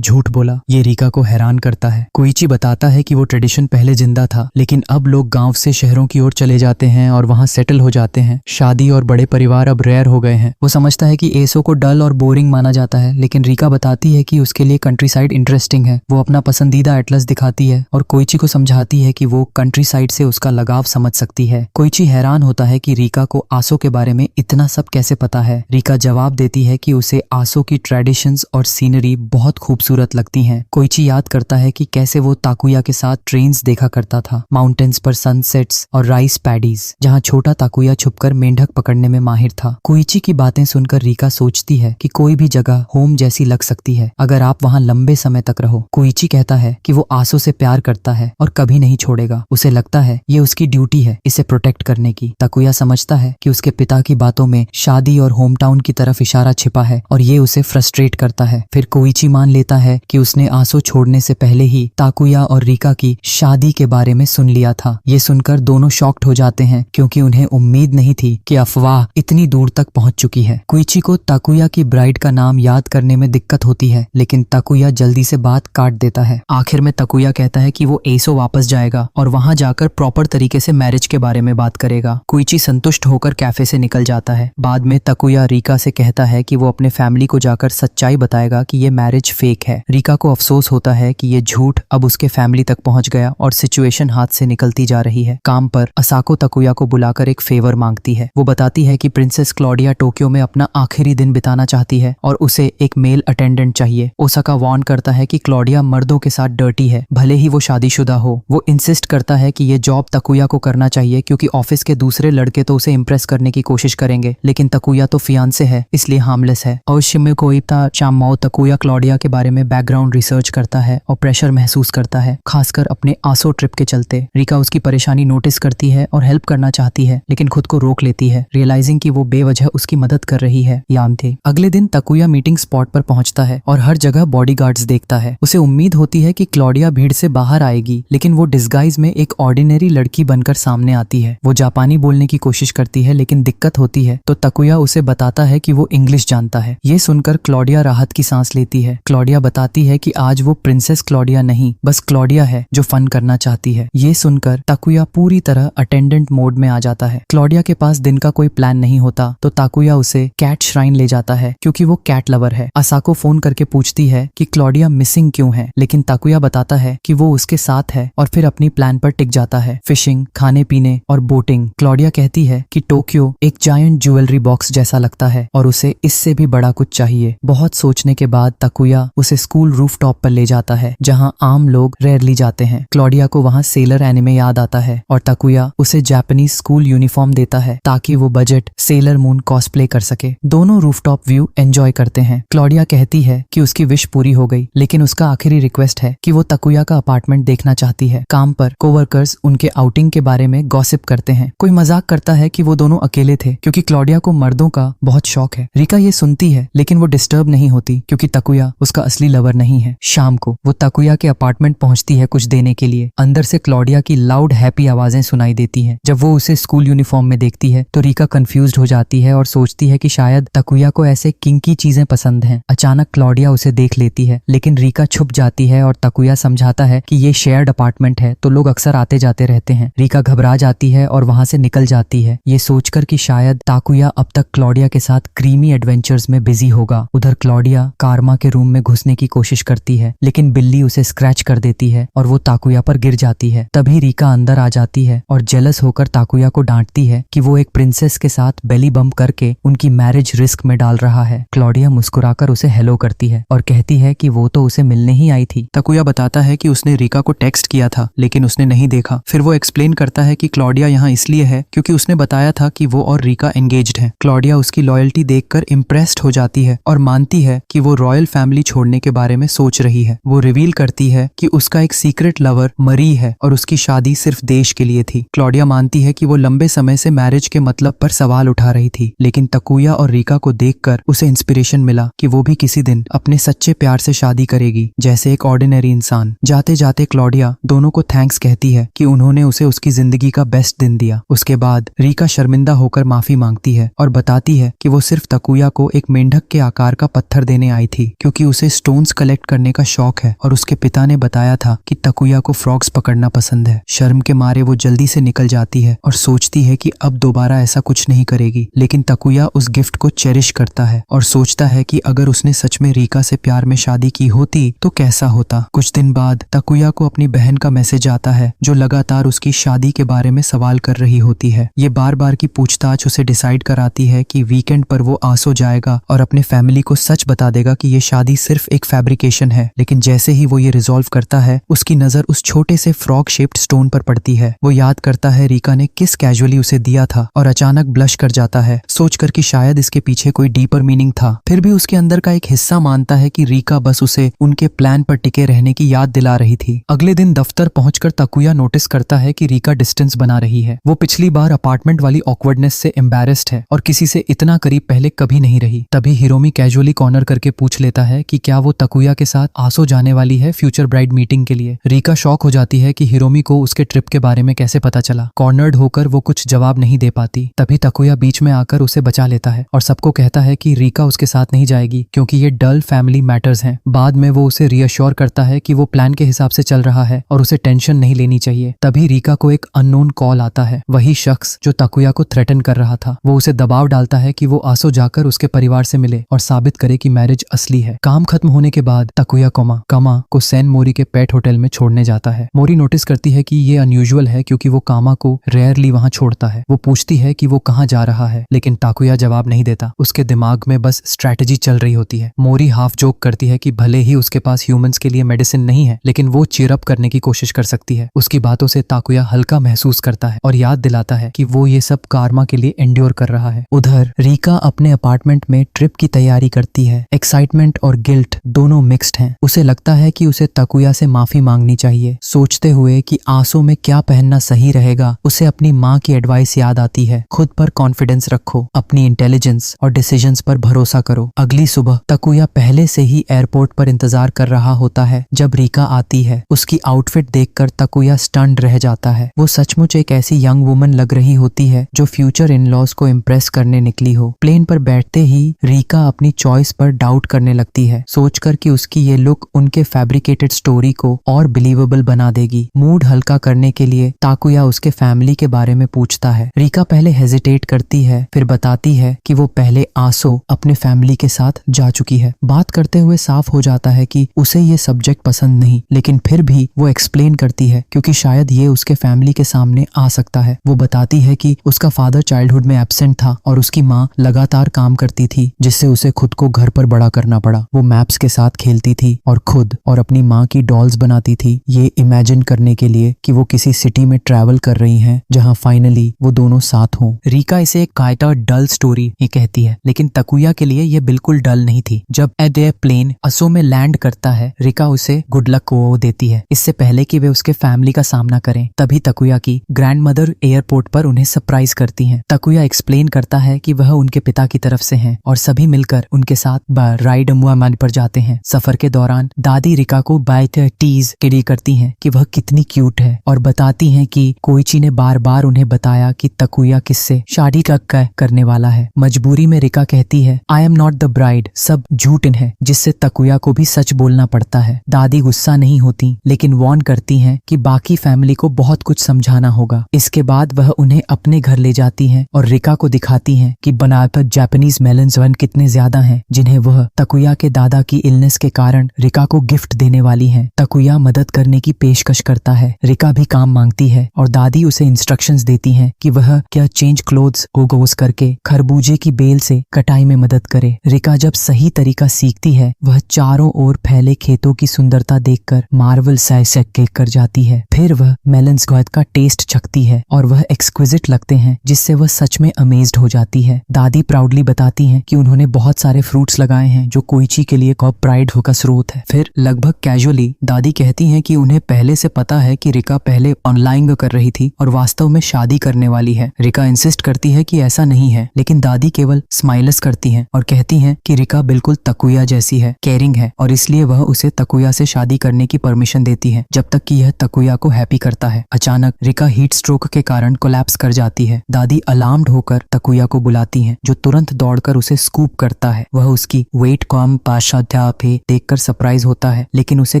झूठ बोला। ये रीका को हैरान करता है। कोइची बताता है कि वो ट्रेडिशन पहले जिंदा था, लेकिन अब लोग गांव से शहरों की ओर चले जाते हैं और वहां सेटल हो जाते हैं। शादी और बड़े परिवार अब रेयर हो गए हैं। वो समझता है कि एसो को डल और बोरिंग माना जाता है, लेकिन रीका बताती है कि उसके लिए कंट्री साइड इंटरेस्टिंग है। वो अपना पसंदीदा एटलस दिखाती है और कोइची को समझाती है कि वो कंट्री साइड से उसका लगाव समझ सकती है। कोइची हैरान होता है कि रीका को आसो के बारे में इतना सब कैसे पता है। रीका जवाब देती है कि उसे आसो की ट्रेडिशंस और सीनरी बहुत खूबसूरत लगती हैं। कोइची याद करता है कि कैसे वो ताकुया के साथ ट्रेन्स देखा करता था, माउंटेन्स पर सनसेट्स और राइस पैडीज, जहाँ छोटा ताकुया छुपकर मेंढक पकड़ने में माहिर था। कोइची की बातें सुनकर रीका सोचती है कि कोई भी जगह होम जैसी लग सकती है अगर आप वहाँ लंबे समय तक रहो। कोइची कहता है कि वो आसो से प्यार करता है और कभी नहीं छोड़ेगा। उसे लगता है ये उसकी ड्यूटी है इसे प्रोटेक्ट करने की। ताकुया समझता है कि उसके पिता की बातों में शादी और होम टाउन की तरफ इशारा छिपा है और ये उसे फ्रस्ट्रेट करता है। फिर कोइची मान लेता है कि उसने आसो छोड़ने से पहले ही ताकुया और रीका की शादी के बारे में सुन लिया था। ये सुनकर दोनों शॉक्ड हो जाते हैं क्योंकि उन्हें उम्मीद नहीं थी कि अफवाह इतनी दूर तक पहुंच चुकी है। कोइची को ताकुया की ब्राइड का नाम याद करने में दिक्कत होती है, लेकिन ताकुया जल्दी से बात काट देता है। आखिर में ताकुया कहता है कि वो एसो वापस जाएगा और वहां जाकर प्रॉपर तरीके से मैरिज के बारे में बात करेगा। कोइची संतुष्ट होकर कैफे से निकल जाता है। बाद में ताकुया रीका से कहता है कि वो अपने फैमिली को जाकर सच्चाई बताएगा कि ये मैरिज फेक है। रीका को अफसोस होता है कि ये झूठ अब उसके फैमिली तक पहुंच गया और सिचुएशन हाथ से निकलती जा रही है। काम पर असाको ताकुया को बुलाकर एक फेवर मांगती है। वो बताती है कि प्रिंसेस क्लॉडिया टोक्यो में अपना आखिरी दिन बिताना चाहती है और उसे एक मेल अटेंडेंट चाहिए। ओसाका वार्न करता है कि क्लॉडिया मर्दों के साथ डर्टी है, भले ही वो शादीशुदा हो। वो इंसिस्ट करता है कि ये जॉब ताकुया को करना चाहिए क्योंकि ऑफिस के दूसरे लड़के तो उसे इम्प्रेस करने की कोशिश करेंगे, लेकिन ताकुया तो फियांसे है इसलिए हार्मलेस है। अवश्य कोइता चामाओ ताकुया क्लॉडिया के बारे में बैकग्राउंड रिसर्च करता है और प्रेशर महसूस करता है, खासकर अपने आसो ट्रिप के चलते। रीका उसकी परेशानी नोटिस करती है और हेल्प करना चाहती है, लेकिन खुद को रोक लेती है, रियलाइजिंग कि वो बेवजह उसकी मदद कर रही है। यान थे। अगले दिन ताकुया मीटिंग स्पॉट पर पहुंचता है और हर जगह बॉडीगार्ड्स देखता है। उसे उम्मीद होती है कि क्लॉडिया भीड़ से बाहर आएगी, लेकिन वो डिस्गाइज में एक ऑर्डिनरी लड़की बनकर सामने आती है। वो जापानी बोलने की कोशिश करती है, लेकिन दिक्कत होती है तो ताकुया उसे बताता है कि वो इंग्लिश जानता है। ये सुनकर क्लॉडिया राहत की सांस लेती है। क्लॉडिया बताती है कि आज वो प्रिंसेस क्लॉडिया नहीं, बस क्लॉडिया है जो फन करना चाहती है। ये सुनकर ताकुया पूरी तरह अटेंडेंट मोड में आ जाता है। क्लॉडिया के पास दिन का कोई प्लान नहीं होता तो ताकुया उसे कैट श्राइन ले जाता है क्योंकि वो कैट लवर है। असाको फोन करके पूछती है कि क्लॉडिया मिसिंग क्यों है, लेकिन ताकुया बताता है कि वो उसके साथ है और फिर अपनी प्लान पर टिक जाता है, फिशिंग, खाने पीने और बोटिंग। क्लॉडिया कहती है कि टोक्यो एक जायंट ज्वेलरी बॉक्स जैसा लगता है और उसे इससे भी बड़ा कुछ चाहिए। बहुत सोचने के बाद ताकुया उसे स्कूल रूफटॉप पर ले जाता है जहां आम लोग रेयरली जाते हैं। क्लॉडिया को वहां सेलर एनिमे याद आता है और ताकुया उसे जापानीज स्कूल यूनिफॉर्म देता है ताकि वो बजट सेलर मून कॉस्प्ले कर सके। दोनों रूफटॉप व्यू एंजॉय करते हैं। क्लॉडिया कहती है कि उसकी विश पूरी हो गई, लेकिन उसका आखिरी रिक्वेस्ट है कि वो ताकुया का अपार्टमेंट देखना चाहती है। काम पर कोवर्कर्स उनके आउटिंग के बारे में गॉसिप करते हैं। कोई मजाक करता है कि वो दोनों अकेले थे क्योंकि क्लॉडिया को मर्दों का बहुत शौक है। रीका ये सुनती है, लेकिन वो डिस्टर्ब नहीं होती क्योंकि ताकुया उसका असली लवर नहीं है। शाम को वो ताकुया के अपार्टमेंट पहुंचती है कुछ देने के लिए। अंदर से क्लॉडिया की लाउड हैप्पी आवाजें सुनाई देती हैं। जब वो उसे स्कूल यूनिफॉर्म में देखती है तो रीका कंफ्यूज्ड हो जाती है और सोचती है कि शायद ताकुया को ऐसे किंकी चीजें पसंद हैं। अचानक क्लॉडिया उसे देख लेती है, लेकिन रीका छुप जाती है और ताकुया समझाता है कि ये शेयर्ड अपार्टमेंट है तो लोग अक्सर आते जाते रहते हैं। रीका घबरा जाती है और वहां से निकल जाती है, ये सोचकर कि शायद ताकुया अब तक क्लॉडिया के साथ क्रीमी एडवेंचर्स में बिजी होगा। उधर क्लॉडिया कारमा के रूम में घुसने की कोशिश करती है, लेकिन बिल्ली उसे स्क्रैच कर देती है और वो ताकुया पर गिर जाती है। तभी रीका अंदर आ जाती है और जेलस होकर ताकुया को डांटती है कि वो एक प्रिंसेस के साथ बेली बम्प करके उनकी मैरिज रिस्क में डाल रहा है। क्लॉडिया मुस्कुराकर उसे हेलो करती है और कहती है कि वो तो उसे मिलने ही आई थी। ताकुया बताता है कि उसने रीका को टेक्स्ट किया था, लेकिन उसने नहीं देखा। फिर वो एक्सप्लेन करता है कि क्लॉडिया यहाँ इसलिए है क्योंकि उसने बताया था कि वो और रीका एंगेज्ड हैं। क्लॉडिया उसकी लॉयल्टी देखकर इम्प्रेस्ड हो जाती है और मानती है कि वो रॉयल फैमिली छोड़ने के बारे में सोच रही है। वो रिवील करती है कि उसका एक सीक्रेट लवर मरी है और उसकी शादी सिर्फ देश के लिए थी। क्लॉडिया मानती है कि वो लंबे समय से मैरिज के मतलब पर सवाल उठा रही थी, लेकिन ताकुया और रीका को देखकर उसे इंस्पिरेशन मिला कि वो भी किसी दिन अपने सच्चे प्यार से शादी करेगी, जैसे एक ऑर्डिनरी इंसान। जाते जाते क्लॉडिया दोनों को थैंक्स कहती है कि उन्होंने उसे उसकी जिंदगी का बेस्ट दिन दिया। उसके बाद रीका शर्मिंदा होकर माफी मांगती है और बताती है कि वो सिर्फ ताकुया को एक मेंढक के आकार आकार का पत्थर देने आई थी क्योंकि उसे स्टोन्स कलेक्ट करने का शौक है और उसके पिता ने बताया था कि तकुया को फ्रॉग्स पकड़ना पसंद है। शर्म के मारे वो जल्दी से निकल जाती है और सोचती है कि अब दोबारा ऐसा कुछ नहीं करेगी, लेकिन तकुया उस गिफ्ट को चेरिश करता है और सोचता है कि अगर उसने सच में रीका से प्यार में शादी की होती तो कैसा होता। कुछ दिन बाद तकुया को अपनी बहन का मैसेज आता है जो लगातार उसकी शादी के बारे में सवाल कर रही होती है। ये बार बार की पूछताछ उसे डिसाइड कराती है कि वीकेंड पर वो आसो जाएगा और अपने फैमिली को सच बता देगा कि ये शादी सिर्फ एक फैब्रिकेशन है। लेकिन जैसे ही वो ये रिजॉल्व करता है उसकी नजर उस छोटे से फ्रॉग शेप्ड स्टोन पर पड़ती है। वो याद करता है रीका ने किस कैजुअली उसे दिया था और अचानक ब्लश कर जाता है, सोचकर कि शायद इसके पीछे कोई डीपर मीनिंग था। फिर भी उसके अंदर का एक हिस्सा मानता है कि रीका बस उसे उनके प्लान पर टिके रहने की याद दिला रही थी। अगले दिन दफ्तर पहुंचकर तकुया नोटिस करता है कि रीका डिस्टेंस बना रही है। वो पिछली बार अपार्टमेंट वाली ऑकवर्डनेस से एम्बैरेस्ड है और किसी से इतना करीब पहले कभी नहीं रही। तभी हिरोमी कैजुअली कॉर्नर करके पूछ लेता है कि क्या वो तकुया के साथ आसो जाने वाली है फ्यूचर ब्राइड मीटिंग के लिए। रीका शॉक हो जाती है कि हिरोमी को उसके ट्रिप के बारे में कैसे पता चला। कॉर्नर्ड होकर वो कुछ जवाब नहीं दे पाती। तभी तकुया बीच में आकर उसे बचा लेता है और सबको कहता है कि रीका उसके साथ नहीं जाएगी क्योंकि ये डल फैमिली मैटर्स हैं। बाद में वो उसे रियश्योर करता है कि वो प्लान के हिसाब से चल रहा है और उसे टेंशन नहीं लेनी चाहिए। तभी रीका को एक अननोन कॉल आता है। वही शख्स जो तकुया को थ्रेटन कर रहा था। वो उसे दबाव डालता है कि वो आसो जाकर उसके परिवार से मिले और साबित करे कि मैरिज असली है। काम खत्म होने के बाद तकुया कामा को सैन मोरी के पेट होटल में छोड़ने जाता है। मोरी नोटिस करती है कि ये अनयूजुअल है क्योंकि वो कामा को रेयरली वहां छोड़ता है। वो पूछती है कि वो कहाँ जा रहा है, लेकिन तकुया जवाब नहीं देता। उसके दिमाग में बस स्ट्रैटेजी चल रही होती है। मोरी हाफ जोक करती है कि भले ही उसके पास ह्यूमंस के लिए मेडिसिन नहीं है, लेकिन वो चीयर अप करने की कोशिश कर सकती है। उसकी बातों से तकुया हल्का महसूस करता है और याद दिलाता है कि वो ये सब कारमा के लिए एंड्योर कर रहा है। उधर रीका अपने अपार्टमेंट में ट्रिप की तैयारी करती है। एक्साइटमेंट और गिल्ट दोनों मिक्स्ड हैं। उसे लगता है कि उसे तकुया से माफी मांगनी चाहिए। सोचते हुए कि आंसू में क्या पहनना सही रहेगा, उसे अपनी माँ की एडवाइस याद आती है। खुद पर कॉन्फिडेंस रखो, अपनी इंटेलिजेंस और डिसीजंस पर भरोसा करो। अगली सुबह तकुया पहले से ही एयरपोर्ट पर इंतजार कर रहा होता है जब रीका आती है। उसकी आउटफिट देखकर तकुया स्टन्ड रह जाता है। वो सचमुच एक ऐसी यंग वुमन लग रही होती है जो फ्यूचर इन लॉज को इम्प्रेस करने निकली हो। प्लेन पर बैठते ही रीका अपनी चॉइस पर डाउट करने लगती है, सोचकर कि उसकी ये लुक उनके फैब्रिकेटेड स्टोरी को और बिलीवेबल बना देगी। मूड हल्का करने के लिए तकुया उसके फैमिली के बारे में पूछता है। रीका पहले हेजिटेट करती है, फिर बताती है कि वो पहले आसो अपने फैमिली के साथ जा चुकी है। बात करते हुए साफ हो जाता है कि उसे ये सब्जेक्ट पसंद नहीं, लेकिन फिर भी वो एक्सप्लेन करती है क्योंकि शायद ये उसके फैमिली के सामने आ सकता है। वो बताती है कि उसका फादर चाइल्डहुड में एब्सेंट था और उसकी माँ लगातार काम करती थी, जिससे उसे खुद को घर पर बड़ा करना पड़ा। वो मैप्स के साथ खेलती थी और खुद और अपनी माँ की डॉल्स बनाती थी, ये इमेजिन करने के लिए कि वो किसी सिटी में ट्रैवल कर रही हैं जहाँ फाइनली वो दोनों साथ हों। रीका इसे एक काइटा डल स्टोरी ही कहती है, लेकिन तकुया के लिए ये बिल्कुल डल नहीं थी। जब एडे प्लेन असो में लैंड करता है, रीका उसे गुड लक को देती है इससे पहले कि वे उसके फैमिली का सामना करें। तभी तकुया की ग्रैंडमदर एयरपोर्ट पर उन्हें सरप्राइज करती हैं। तकुया एक्सप्लेन करता है कि वह उनके पिता की तरफ से हैं और सभी मिलकर उनके साथ राइड मुआमान पर जाते हैं। सफर के दौरान दादी रीका को बाइट टीज के लिए करती हैं कि वह कितनी क्यूट है और बताती हैं कि कोइची ने बार बार उन्हें बताया कि तकुया किससे शादी करने वाला है। मजबूरी में रीका कहती है I am not the bride, सब झूठ है, जिससे तकुया को भी सच बोलना पड़ता है। दादी गुस्सा नहीं होती लेकिन वार्न करती हैं कि बाकी फैमिली को बहुत कुछ समझाना होगा। इसके बाद वह उन्हें अपने घर ले जाती हैं और रीका को दिखाती हैं कि बनाकर जापानीज मेलन्स वन कितने ज्यादा हैं, जिन्हें वह तकुया के दादा की इलनेस के कारण रीका को गिफ्ट देने वाली हैं। तकुया मदद करने की पेशकश करता है। रीका भी काम मांगती है और दादी उसे इंस्ट्रक्शंस देती हैं कि वह क्या चेंज क्लोथ्स गोगोस करके खरबूजे की बेल से कटाई में मदद करे। रीका जब सही तरीका सीखती है, वह चारों ओर फैले खेतों की सुंदरता देखकर मार्वल साइसेक कर जाती है। फिर वह मेलन्स का टेस्ट चखती है और वह एक्सक्विजिट लगते हैं, जिससे वह सच में अमेज्ड हो जाती है। दादी प्राउडली बताती हैं कि उन्होंने बहुत सारे फ्रूट्स लगाए हैं जो कोइची के लिए कॉप प्राइड का स्रोत है। फिर लगभग कैजुअली दादी कहती हैं कि उन्हें पहले से पता है कि रीका पहले ऑनलाइन कर रही थी और वास्तव में शादी करने वाली है। रीका इंसिस्ट करती है कि ऐसा नहीं है, लेकिन दादी केवल स्माइलस करती हैं और कहती हैं कि रीका बिल्कुल तकुया जैसी है, केयरिंग है और इसलिए वह उसे तकुया से शादी करने की परमिशन देती है जब तक कि यह तकुया को हैप्पी करता है। अचानक रीका हीट स्ट्रोक के कारण कोलैप्स कर जाती है। दादी अलार्म्ड होकर तकुया को बुलाती हैं, जो तुरंत दौड़कर उसे स्कूप करता है। वह उसकी वेट कम पाशाध्यापे देखकर सरप्राइज होता है, लेकिन उसे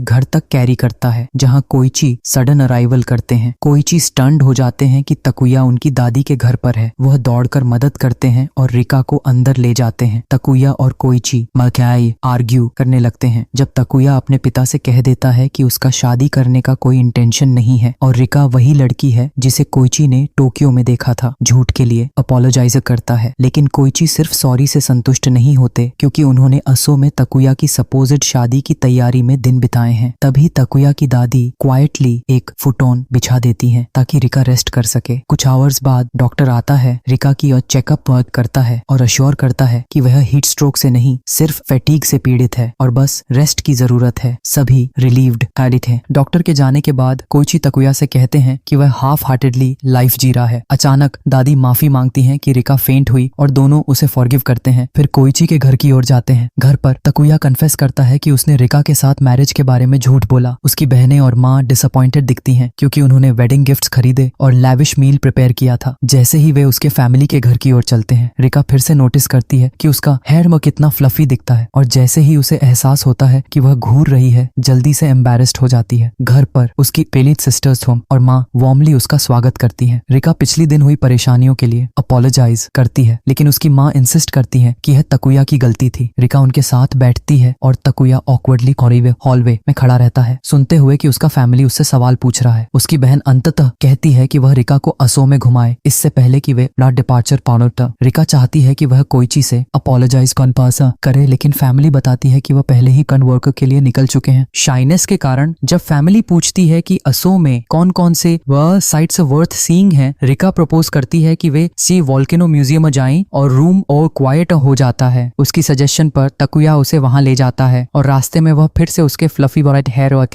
घर तक कैरी करता है जहाँ कोइची सडन अराइवल करते हैं। कोइची स्टन्ड हो जाते हैं कि तकुया उनकी दादी के घर पर है। वह दौड़कर मदद करते हैं और रिका को अंदर ले जाते हैं। तकुया और कोइची मकाई आर्ग्यू करने लगते हैं जब तकुया अपने पिता से कह देता है कि उसका शादी करने का कोई इंटेंशन नहीं है और रिका वही लड़की है जिसे कोइची ने टोक्यो में देखा था। झूठ के लिए अपोलोजाइज करता है, लेकिन कोइची सिर्फ सॉरी से संतुष्ट नहीं होते क्योंकि उन्होंने असो में तकुया की सपोज्ड शादी की तैयारी में दिन बिताए हैं। तभी तकुया की दादी क्वाइटली एक फुटोन बिछा देती हैं ताकि रिका रेस्ट कर सके। कुछ आवर्स बाद डॉक्टर आता है, रिका की और चेकअप करता है और अश्योर करता है कि वह हीट स्ट्रोक से नहीं सिर्फ फैटीग से पीड़ित है और बस रेस्ट की जरूरत है। सभी रिलीव्ड हार्टेड हैं। डॉक्टर के जाने के बाद कोइची तकुया से कहते हैं कि वह हाफ हार्टेडली लाइफ जी रहा है। अचानक दादी माफी मांगती हैं कि रिका फेंट हुई और दोनों उसे फॉरगिव करते हैं। फिर कोइची के घर की ओर जाते हैं। घर पर तकुया कन्फेस करता है कि उसने रिका के साथ मैरिज के बारे में झूठ बोला। उसकी बहनें और माँ डिसअपॉइंटेड दिखती हैं क्योंकि उन्होंने वेडिंग गिफ्ट्स खरीदे और लैविश मील प्रिपेयर किया था। जैसे ही वे उसके फैमिली के घर की ओर चलते हैं, रिका फिर से नोटिस करती है कि उसका हेयर में कितना फ्लफी दिखता है और जैसे ही उसे एहसास होता है कि वह घूर रही है, जल्दी से एम्बैरेस्ड हो जाती है। घर पर उसकी पेलित सिस्टर्स होम और माँ वार्मली उसका स्वागत करती हैं। रिका पिछली दिन हुई परेशानियों के लिए अपोलोजाइज करती है, लेकिन उसकी माँ इंसिस्ट करती है कि यह तकुया की गलती थी। रिका उनके साथ बैठती है और तकुया ऑकवर्डली हॉलवे में खड़ा रहता है, सुनते हुए कि उसका फैमिली उससे सवाल पूछ रहा है। उसकी बहन अंततः कहती है कि वह रिका को असो में घुमाए इससे पहले कि वे डिपार्चर पाउनर। रिका चाहती है कि वह कोइची से अपोलोजाइज करे, लेकिन फैमिली बताती है कि वह पहले ही कन्वर्क के लिए निकल चुके हैं। शाइनेस के कारण जब फैमिली पूछती है कि असो में कौन कौन से वह साइट्स वर्थ सीइंग हैं, रिका प्रपोज करती है कि वे सी वोल्केनो म्यूजियम जाएं और रूम और क्वाइट हो जाता है। उसकी सजेशन पर तकुया उसे वहां ले जाता है और रास्ते में वह फिर से उसके फ्लफी ब्राइट हेयर और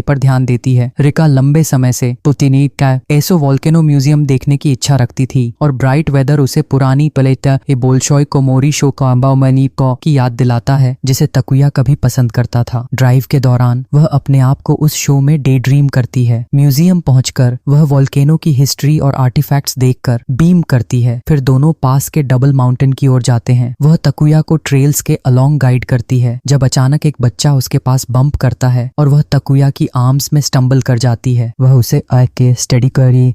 पर ध्यान देती है। रिका लंबे समय से तोतिनी का एसो वोल्केनो म्यूजियम देखने की इच्छा रखती थी और ब्राइट वेदर उसे पुरानी प्लेटा बोल्शोय कोमोरी शो की याद दिलाता है जिसे तकुया कभी पसंद करता था। ड्राइव के दौरान वह अपने आप को उस शो में डे ड्रीम करती है। म्यूजियम पहुंचकर वह वोल्केनो की हिस्ट्री और आर्टिफैक्ट्स देखकर बीम करती है। फिर दोनों पास के डबल माउंटेन की ओर जाते हैं। वह तकुया को ट्रेल्स के अलोंग गाइड करती है जब अचानक एक बच्चा उसके पास बम्प करता है और वह तकुया की आर्म्स में स्टम्बल कर जाती है। वह उसे आके स्टडी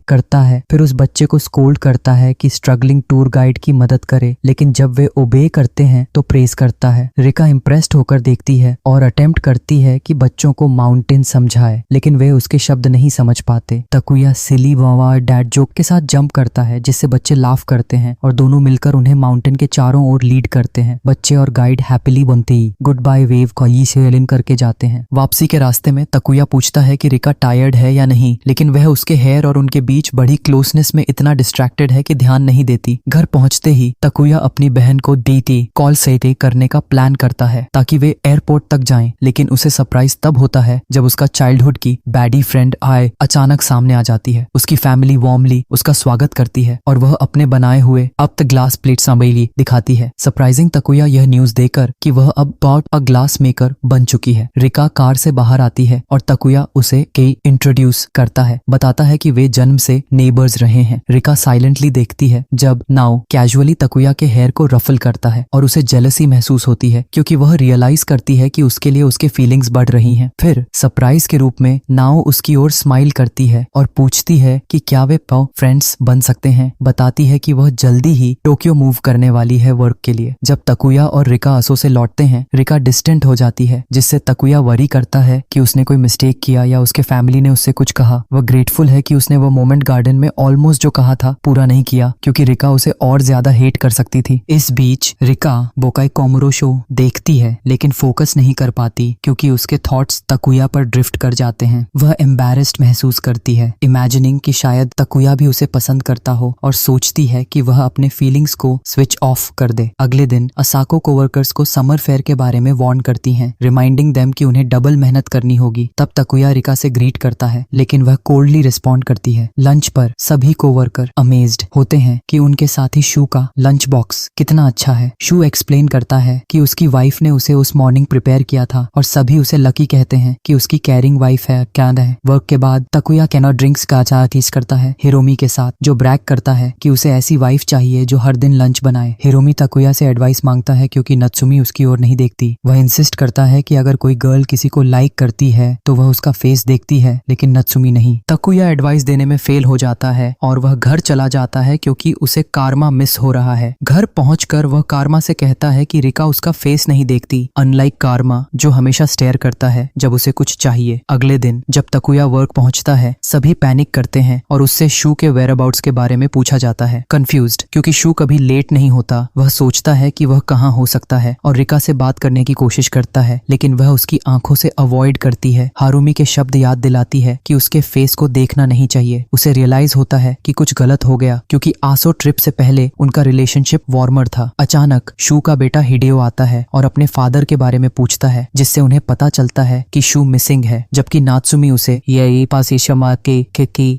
करता है, फिर उस बच्चे को स्कोल्ड करता है कि स्ट्रगलिंग टूर गाइड की मदद करे, लेकिन जब वे ओबे करते हैं तो प्रेज करता है। रिका इम्प्रेस्ड होकर देखती है और अटेम्प्ट करती है कि बच्चों को माउंटेन समझाए, लेकिन वे उसके शब्द नहीं समझ पाते। तकुया सिली वावा डैड जोक के साथ जंप करता है जिससे बच्चे लाफ करते हैं और दोनों मिलकर उन्हें माउंटेन के चारों ओर लीड करते हैं। बच्चे और गाइड हैप्पीली बनते ही गुड बाय वेव कॉली से एलिन करके जाते हैं। वापसी के रास्ते में तकुया पूछता है कि रिका टायर्ड है या नहीं, लेकिन वह उसके हेयर और उनके बीच बड़ी क्लोजनेस में इतना डिस्ट्रैक्टेड है कि ध्यान नहीं देती। घर पहुंचते ही तकुया अपनी बहन को डीटी कॉल सेटे करने का प्लान करता है ताकि वे एयरपोर्ट तक जाएं, लेकिन उसे सरप्राइज तब होता है जब उसका चाइल्डहुड की बैडी फ्रेंड आए अचानक सामने आ जाती है। उसकी फैमिली वार्मली उसका स्वागत करती है और वह अपने बनाए हुए अब तक ग्लास प्लेट संभेली दिखाती है। सरप्राइजिंग तकुया यह न्यूज देकर कि वह अब पॉट अ ग्लास मेकर बन चुकी है। रिका कार से बाहर आती है और तकुया उसे इंट्रोड्यूस करता है, बताता है कि वे जन्म से नेबर्स रहे हैं। रिका साइलेंटली देखती है जब नाउ कैजुअली तकुया के हेयर को रफल करता है और उसे जेलसी महसूस होती है क्योंकि वह रियलाइज करती है कि उसके लिए उसके फीलिंग्स बढ़ रही हैं। फिर सरप्राइज के रूप में नाउ उसकी ओर स्माइल करती है और पूछती है कि क्या वे फ्रेंड्स बन सकते हैं। बताती है कि वह जल्दी ही टोक्यो मूव करने वाली है वर्क के लिए। जब तकुया और रिका असो से लौटते हैं, रिका डिस्टेंट हो जाती है जिससे तकुया वरी करता है कि उसने कोई मिस्टेक किया या उसके फैमिली ने उससे कुछ कहा। वह ग्रेटफुल है कि उसने वो मोमेंट गार्डन में ऑलमोस्ट जो कहा था पूरा नहीं किया क्योंकि रिका उसे और ज्यादा हेट कर सकती थी। इस बीच रिका बोकाई कोमोरो शो देखती है लेकिन फोकस नहीं कर पाती क्योंकि उसके थॉट्स तकुया पर ड्रिफ्ट कर जाते हैं। वह एम्बैरेस्ड महसूस करती है, इमेजिनिंग कि शायद तकुया भी उसे पसंद करता हो और सोचती है कि वह अपने फीलिंग्स को स्विच ऑफ कर दे। अगले दिन असाको कोवर्कर्स को समर फेयर के बारे में वार्न करती हैं, रिमाइंडिंग देम कि उन्हें डबल मेहनत करनी होगी। तब तकुया रिका से ग्रीट करता है लेकिन वह कोल्डली रिस्पॉन्ड करती है। लंच पर सभी कोवर्कर अमेज्ड होते हैं कि उनके साथी शू का लंच बॉक्स कितना अच्छा है। शू एक्सप्लेन करता है कि उसकी वाइफ ने उसे उस मॉर्निंग प्रिपेयर किया था और सभी उसे लकी कहते हैं कि उसकी केयरिंग वाइफ है। क्या है वर्क के बाद तकुया कैनॉट ड्रिंक्स का टीज करता है हिरोमी के साथ, जो ब्रैग करता है कि उसे ऐसी वाइफ चाहिए जो हर दिन लंच बनाए। हिरोमी तकुया तकुया से एडवाइस मांगता है क्योंकि नत्सुमी उसकी ओर नहीं देखती। वह इंसिस्ट करता है कि अगर कोई गर्ल किसी को लाइक करती है तो वह उसका फेस देखती है, लेकिन नत्सुमी नहीं। तकुया एडवाइस देने में फेल हो जाता है और वह घर चला जाता है क्योंकि उसे कारमा मिस हो रहा है। घर पहुंचकर वह कारमा से कहता है कि रिका उसका फेस नहीं देखती, अनलाइक कारमा जो हमेशा स्टेयर करता है जब उसे कुछ चाहिए। अगले दिन जब तकुया वर्क पहुंचता है, सभी पैनिक करते हैं और उससे शू के वेयरअबाउट्स के बारे में पूछा जाता है। कंफ्यूज्ड क्योंकि शू कभी लेट नहीं होता, वह सोचता है कि वह कहाँ हो सकता है और रिका से बात करने की कोशिश करता है, लेकिन वह उसकी आंखों से अवॉइड करती है। हारुमी के शब्द याद दिलाती है कि उसके फेस को देखना नहीं चाहिए। उसे रियलाइज होता है कि कुछ गलत हो गया क्योंकि आसो ट्रिप से पहले उनका रिलेशनशिप वार्मर था। अचानक शू का बेटा हिडेओ आता है और अपने फादर के बारे में पूछता है, जिससे उन्हें पता चलता है कि शू मिसिंग है, जबकि नात्सुमी उसे ये पासिशमा के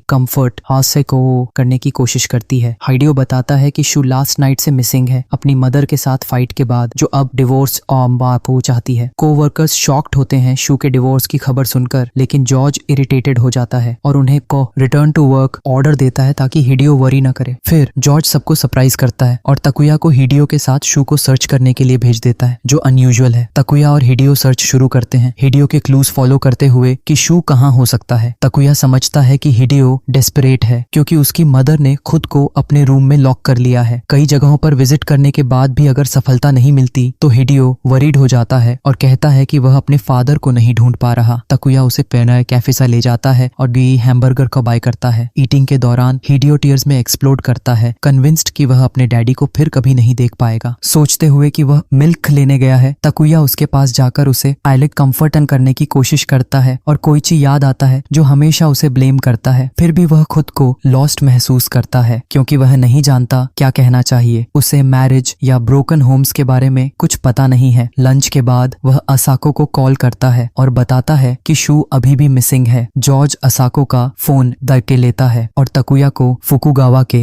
कंफर्ट हास्य को करने की कोशिश करती है। हिडेओ बताता है कि शू लास्ट नाइट से मिसिंग है, अपनी मदर के साथ फाइट के बाद, जो अब डिवोर्स को चाहती है। कोवर्कर्स शॉक्ड होते हैं शू के डिवोर्स की खबर सुनकर, लेकिन जॉर्ज इरिटेटेड हो जाता है और उन्हें को रिटर्न टू वर्क ऑर्डर देता है ताकि हिडेओ वरी न करे। फिर जॉर्ज सबको सरप्राइज करता है और तकुया को हिडेओ के साथ शू को सर्च करने के लिए भेज देता है, जो अनयूजुअल है। तकुया और हिडेओ सर्च शुरू करते हैं, हिडेओ के क्लूज फॉलो करते हुए कि शू कहाँ हो सकता है। तकुया समझता है कि हिडेओ डेस्परेट है क्योंकि उसकी मदर ने खुद को अपने रूम में लॉक कर लिया है। कई जगहों पर विजिट करने के बाद भी अगर सफलता नहीं मिलती तो हिडेओ वरीड हो जाता है और कहता है कि वह अपने फादर को नहीं ढूंढ पा रहा। तकुया उसे कैफे सा ले जाता है और हैमबर्गर को बाय करता है। ईटिंग के दौरान हिडेओ टीयर्स में एक्सप्लोड करता है, कन्विंस्ड कि वह अपने डैडी को फिर कभी नहीं देख पाएगा। सोचते हुए कि वह मिल्क लेने गया है, तकुया उसके पास जाकर उसे आइलेट कंफर्टन करने की कोशिश करता है और कोइची याद आता है जो हमेशा उसे ब्लेम करता है। फिर भी वह खुद को लॉस्ट महसूस करता है क्योंकि वह नहीं जानता क्या कहना चाहिए। उसे मैरिज या ब्रोकन होम्स के बारे में कुछ पता नहीं है। लंच के बाद वह असाको को कॉल करता है और बताता है कि शू अभी भी मिसिंग है। जॉर्ज असाको का फोन दरके लेता है और तकुया को फुकुगावा के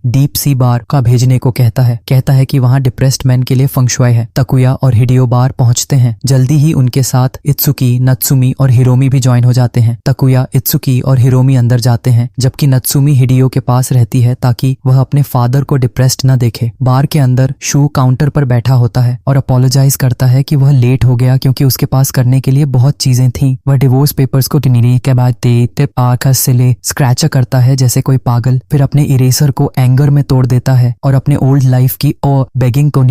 डीप सी बार का भेजने को कहता है कि वहाँ डिप्रेस्ड मैन के लिए फंक्शुआई है। तकुया और हिडेओ बार पहुंचते हैं। जल्दी ही उनके साथ इत्सुकी, नत्सुमी और हिरोमी भी ज्वाइन हो जाते हैं। तकुया, इत्सुकी और हिरोमी अंदर जाते हैं, जबकि नत्सुमी हिडेओ के पास रहती है ताकि वह अपने फादर को डिप्रेस्ड न देखे। बार के अंदर शू काउंटर पर बैठा होता है और अपोलोजाइज करता है कि वह लेट हो गया क्योंकि उसके पास करने के लिए बहुत चीजें थीं। वह डिवोर्स पेपर्स को के बाद स्क्रैचर करता है जैसे कोई पागल, फिर अपने इरेजर को एंगर में तोड़ देता है और अपने ओल्ड लाइफ की बेगिंग को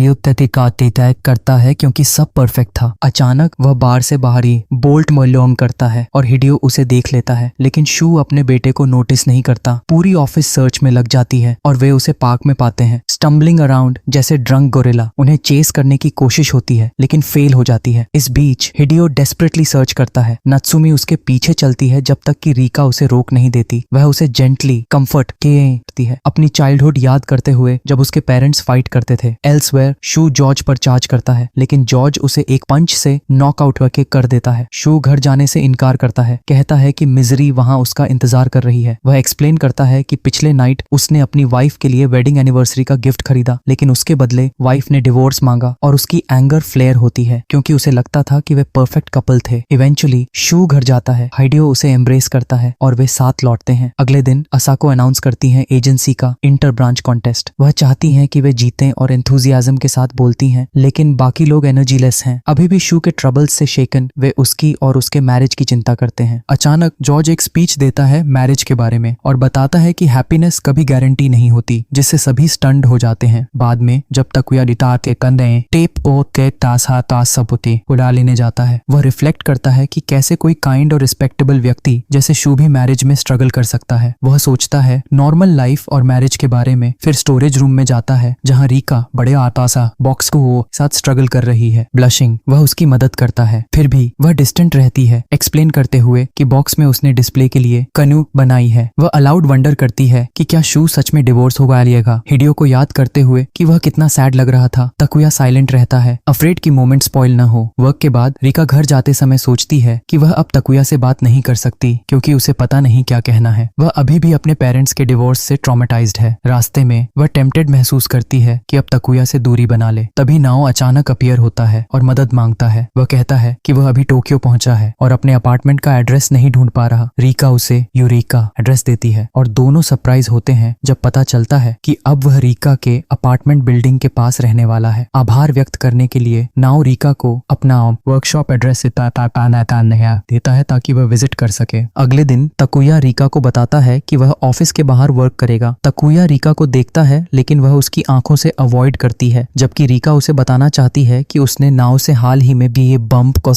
करता है क्योंकि सब परफेक्ट था। अचानक वह बार से बाहर ही बोल्ट मोलोम करता है और हिडेओ उसे देख लेता है, लेकिन शू अपने बेटे को नोटिस नहीं करता। पूरी ऑफिस सर्च में लग जाती है और वे उसे पार्क में पाते हैं, स्टम्बलिंग अराउंड जैसे ड्रंक गोरिल्ला। उन्हें चेस करने की कोशिश होती है लेकिन फेल हो जाती है। इस बीच हिडेओ डेस्परेटली सर्च करता है। नत्सुमी उसके पीछे चलती है जब तक कि रिका उसे रोक नहीं देती। वह उसे जेंटली कंफर्ट करती है, अपनी चाइल्डहुड याद करते हुए जब उसके पेरेंट्स फाइट करते थे। एल्सवेयर शू जॉर्ज पर चार्ज करता है, लेकिन जॉर्ज उसे एक पंच से नॉकआउट करके कर देता है। शू घर जाने से इनकार करता है, कहता है कि मिजरी वहां उसका इंतजार कर रही है। वह एक्सप्लेन करता है कि पिछले नाइट उसने अपनी वाइफ के लिए वेडिंग एनिवर्सरी का गिफ्ट खरीदा, लेकिन उसके बदले वाइफ ने डिवोर्स मांगा और उसकी एंगर फ्लेयर होती है क्योंकि उसे लगता था कि वे परफेक्ट कपल थे। इवेंचुअली शू घर जाता है, हिडेओ उसे एम्ब्रेस करता है और वे साथ लौटते हैं। अगले दिन असाको अनाउंस करती हैं एजेंसी का इंटर ब्रांच कॉन्टेस्ट। वह चाहती हैं कि वे जीतें और एंथुजियाज्म के साथ बोलती हैं, लेकिन बाकी लोग एनर्जीलेस हैं। अभी भी शू के ट्रबल्स से शेकन वे उसकी और उसके मैरिज की चिंता करते हैं। अचानक जॉर्ज एक स्पीच देता है मैरिज के बारे में और बताता है कि हैप्पीनेस कभी गारंटी नहीं होती, जिससे सभी स्टन्ड हो जाते हैं। बाद में जब तकुया रिटार के कंधे टेप ओ के तास सपुती उड़ा लेने जाता है, वह रिफ्लेक्ट करता है कि कैसे कोई काइंड और रिस्पेक्टेबल व्यक्ति जैसे शू भी मैरिज में स्ट्रगल कर सकता है। वह सोचता है नॉर्मल लाइफ और मैरिज के बारे में, फिर स्टोरेज रूम में जाता है जहाँ रिका बड़े आतासा बॉक्स को वो साथ स्ट्रगल कर रही है। ब्लशिंग वह उसकी मदद करता है, फिर भी वह डिस्टेंट रहती है, एक्सप्लेन करते हुए कि बॉक्स में उसने डिस्प्ले के लिए कनू बनाई है। वह अलाउड वंडर करती है कि क्या शू सच में डिवोर्स होगा लिएगा, हिडेओ को याद करते हुए कि वह कितना सैड लग रहा था। तकुया साइलेंट रहता है, अफ्रेड की मोमेंट स्पॉइल न हो। वर्क के बाद रिका घर जाते समय सोचती है कि वह अब तकुया से बात नहीं कर सकती क्योंकि उसे पता नहीं क्या कहना है। वह अभी भी अपने पेरेंट्स के डिवोर्स से ट्रॉमेटाइज्ड है। रास्ते में वह टेम्प्टेड महसूस करती है कि अब तकुया से दूरी बना ले। तभी नाओ अचानक अपीयर होता है और मदद मांगता है। वह कहता है कि वह अभी टोक्यो पहुंचा है और अपने अपार्टमेंट का एड्रेस नहीं ढूंढ पा रहा। रिका उसे यूरेका एड्रेस देती है और दोनों सरप्राइज होते हैं जब पता चलता है कि अब वह रिका के अपार्टमेंट बिल्डिंग बिल्डिंग के पास रहने वाला है। आभार व्यक्त करने के लिए नाओ रीका को अपना वर्कशॉप एड्रेस देता है ताकि वह विजिट कर सके। अगले दिन तकुया रीका को बताता है कि वह ऑफिस के बाहर वर्क करेगा। तकुया रीका को देखता है लेकिन वह उसकी आंखों से अवॉइड करती है, जबकि रीका उसे बताना चाहती है कि उसने नाओ से हाल ही में भी ये बम्प को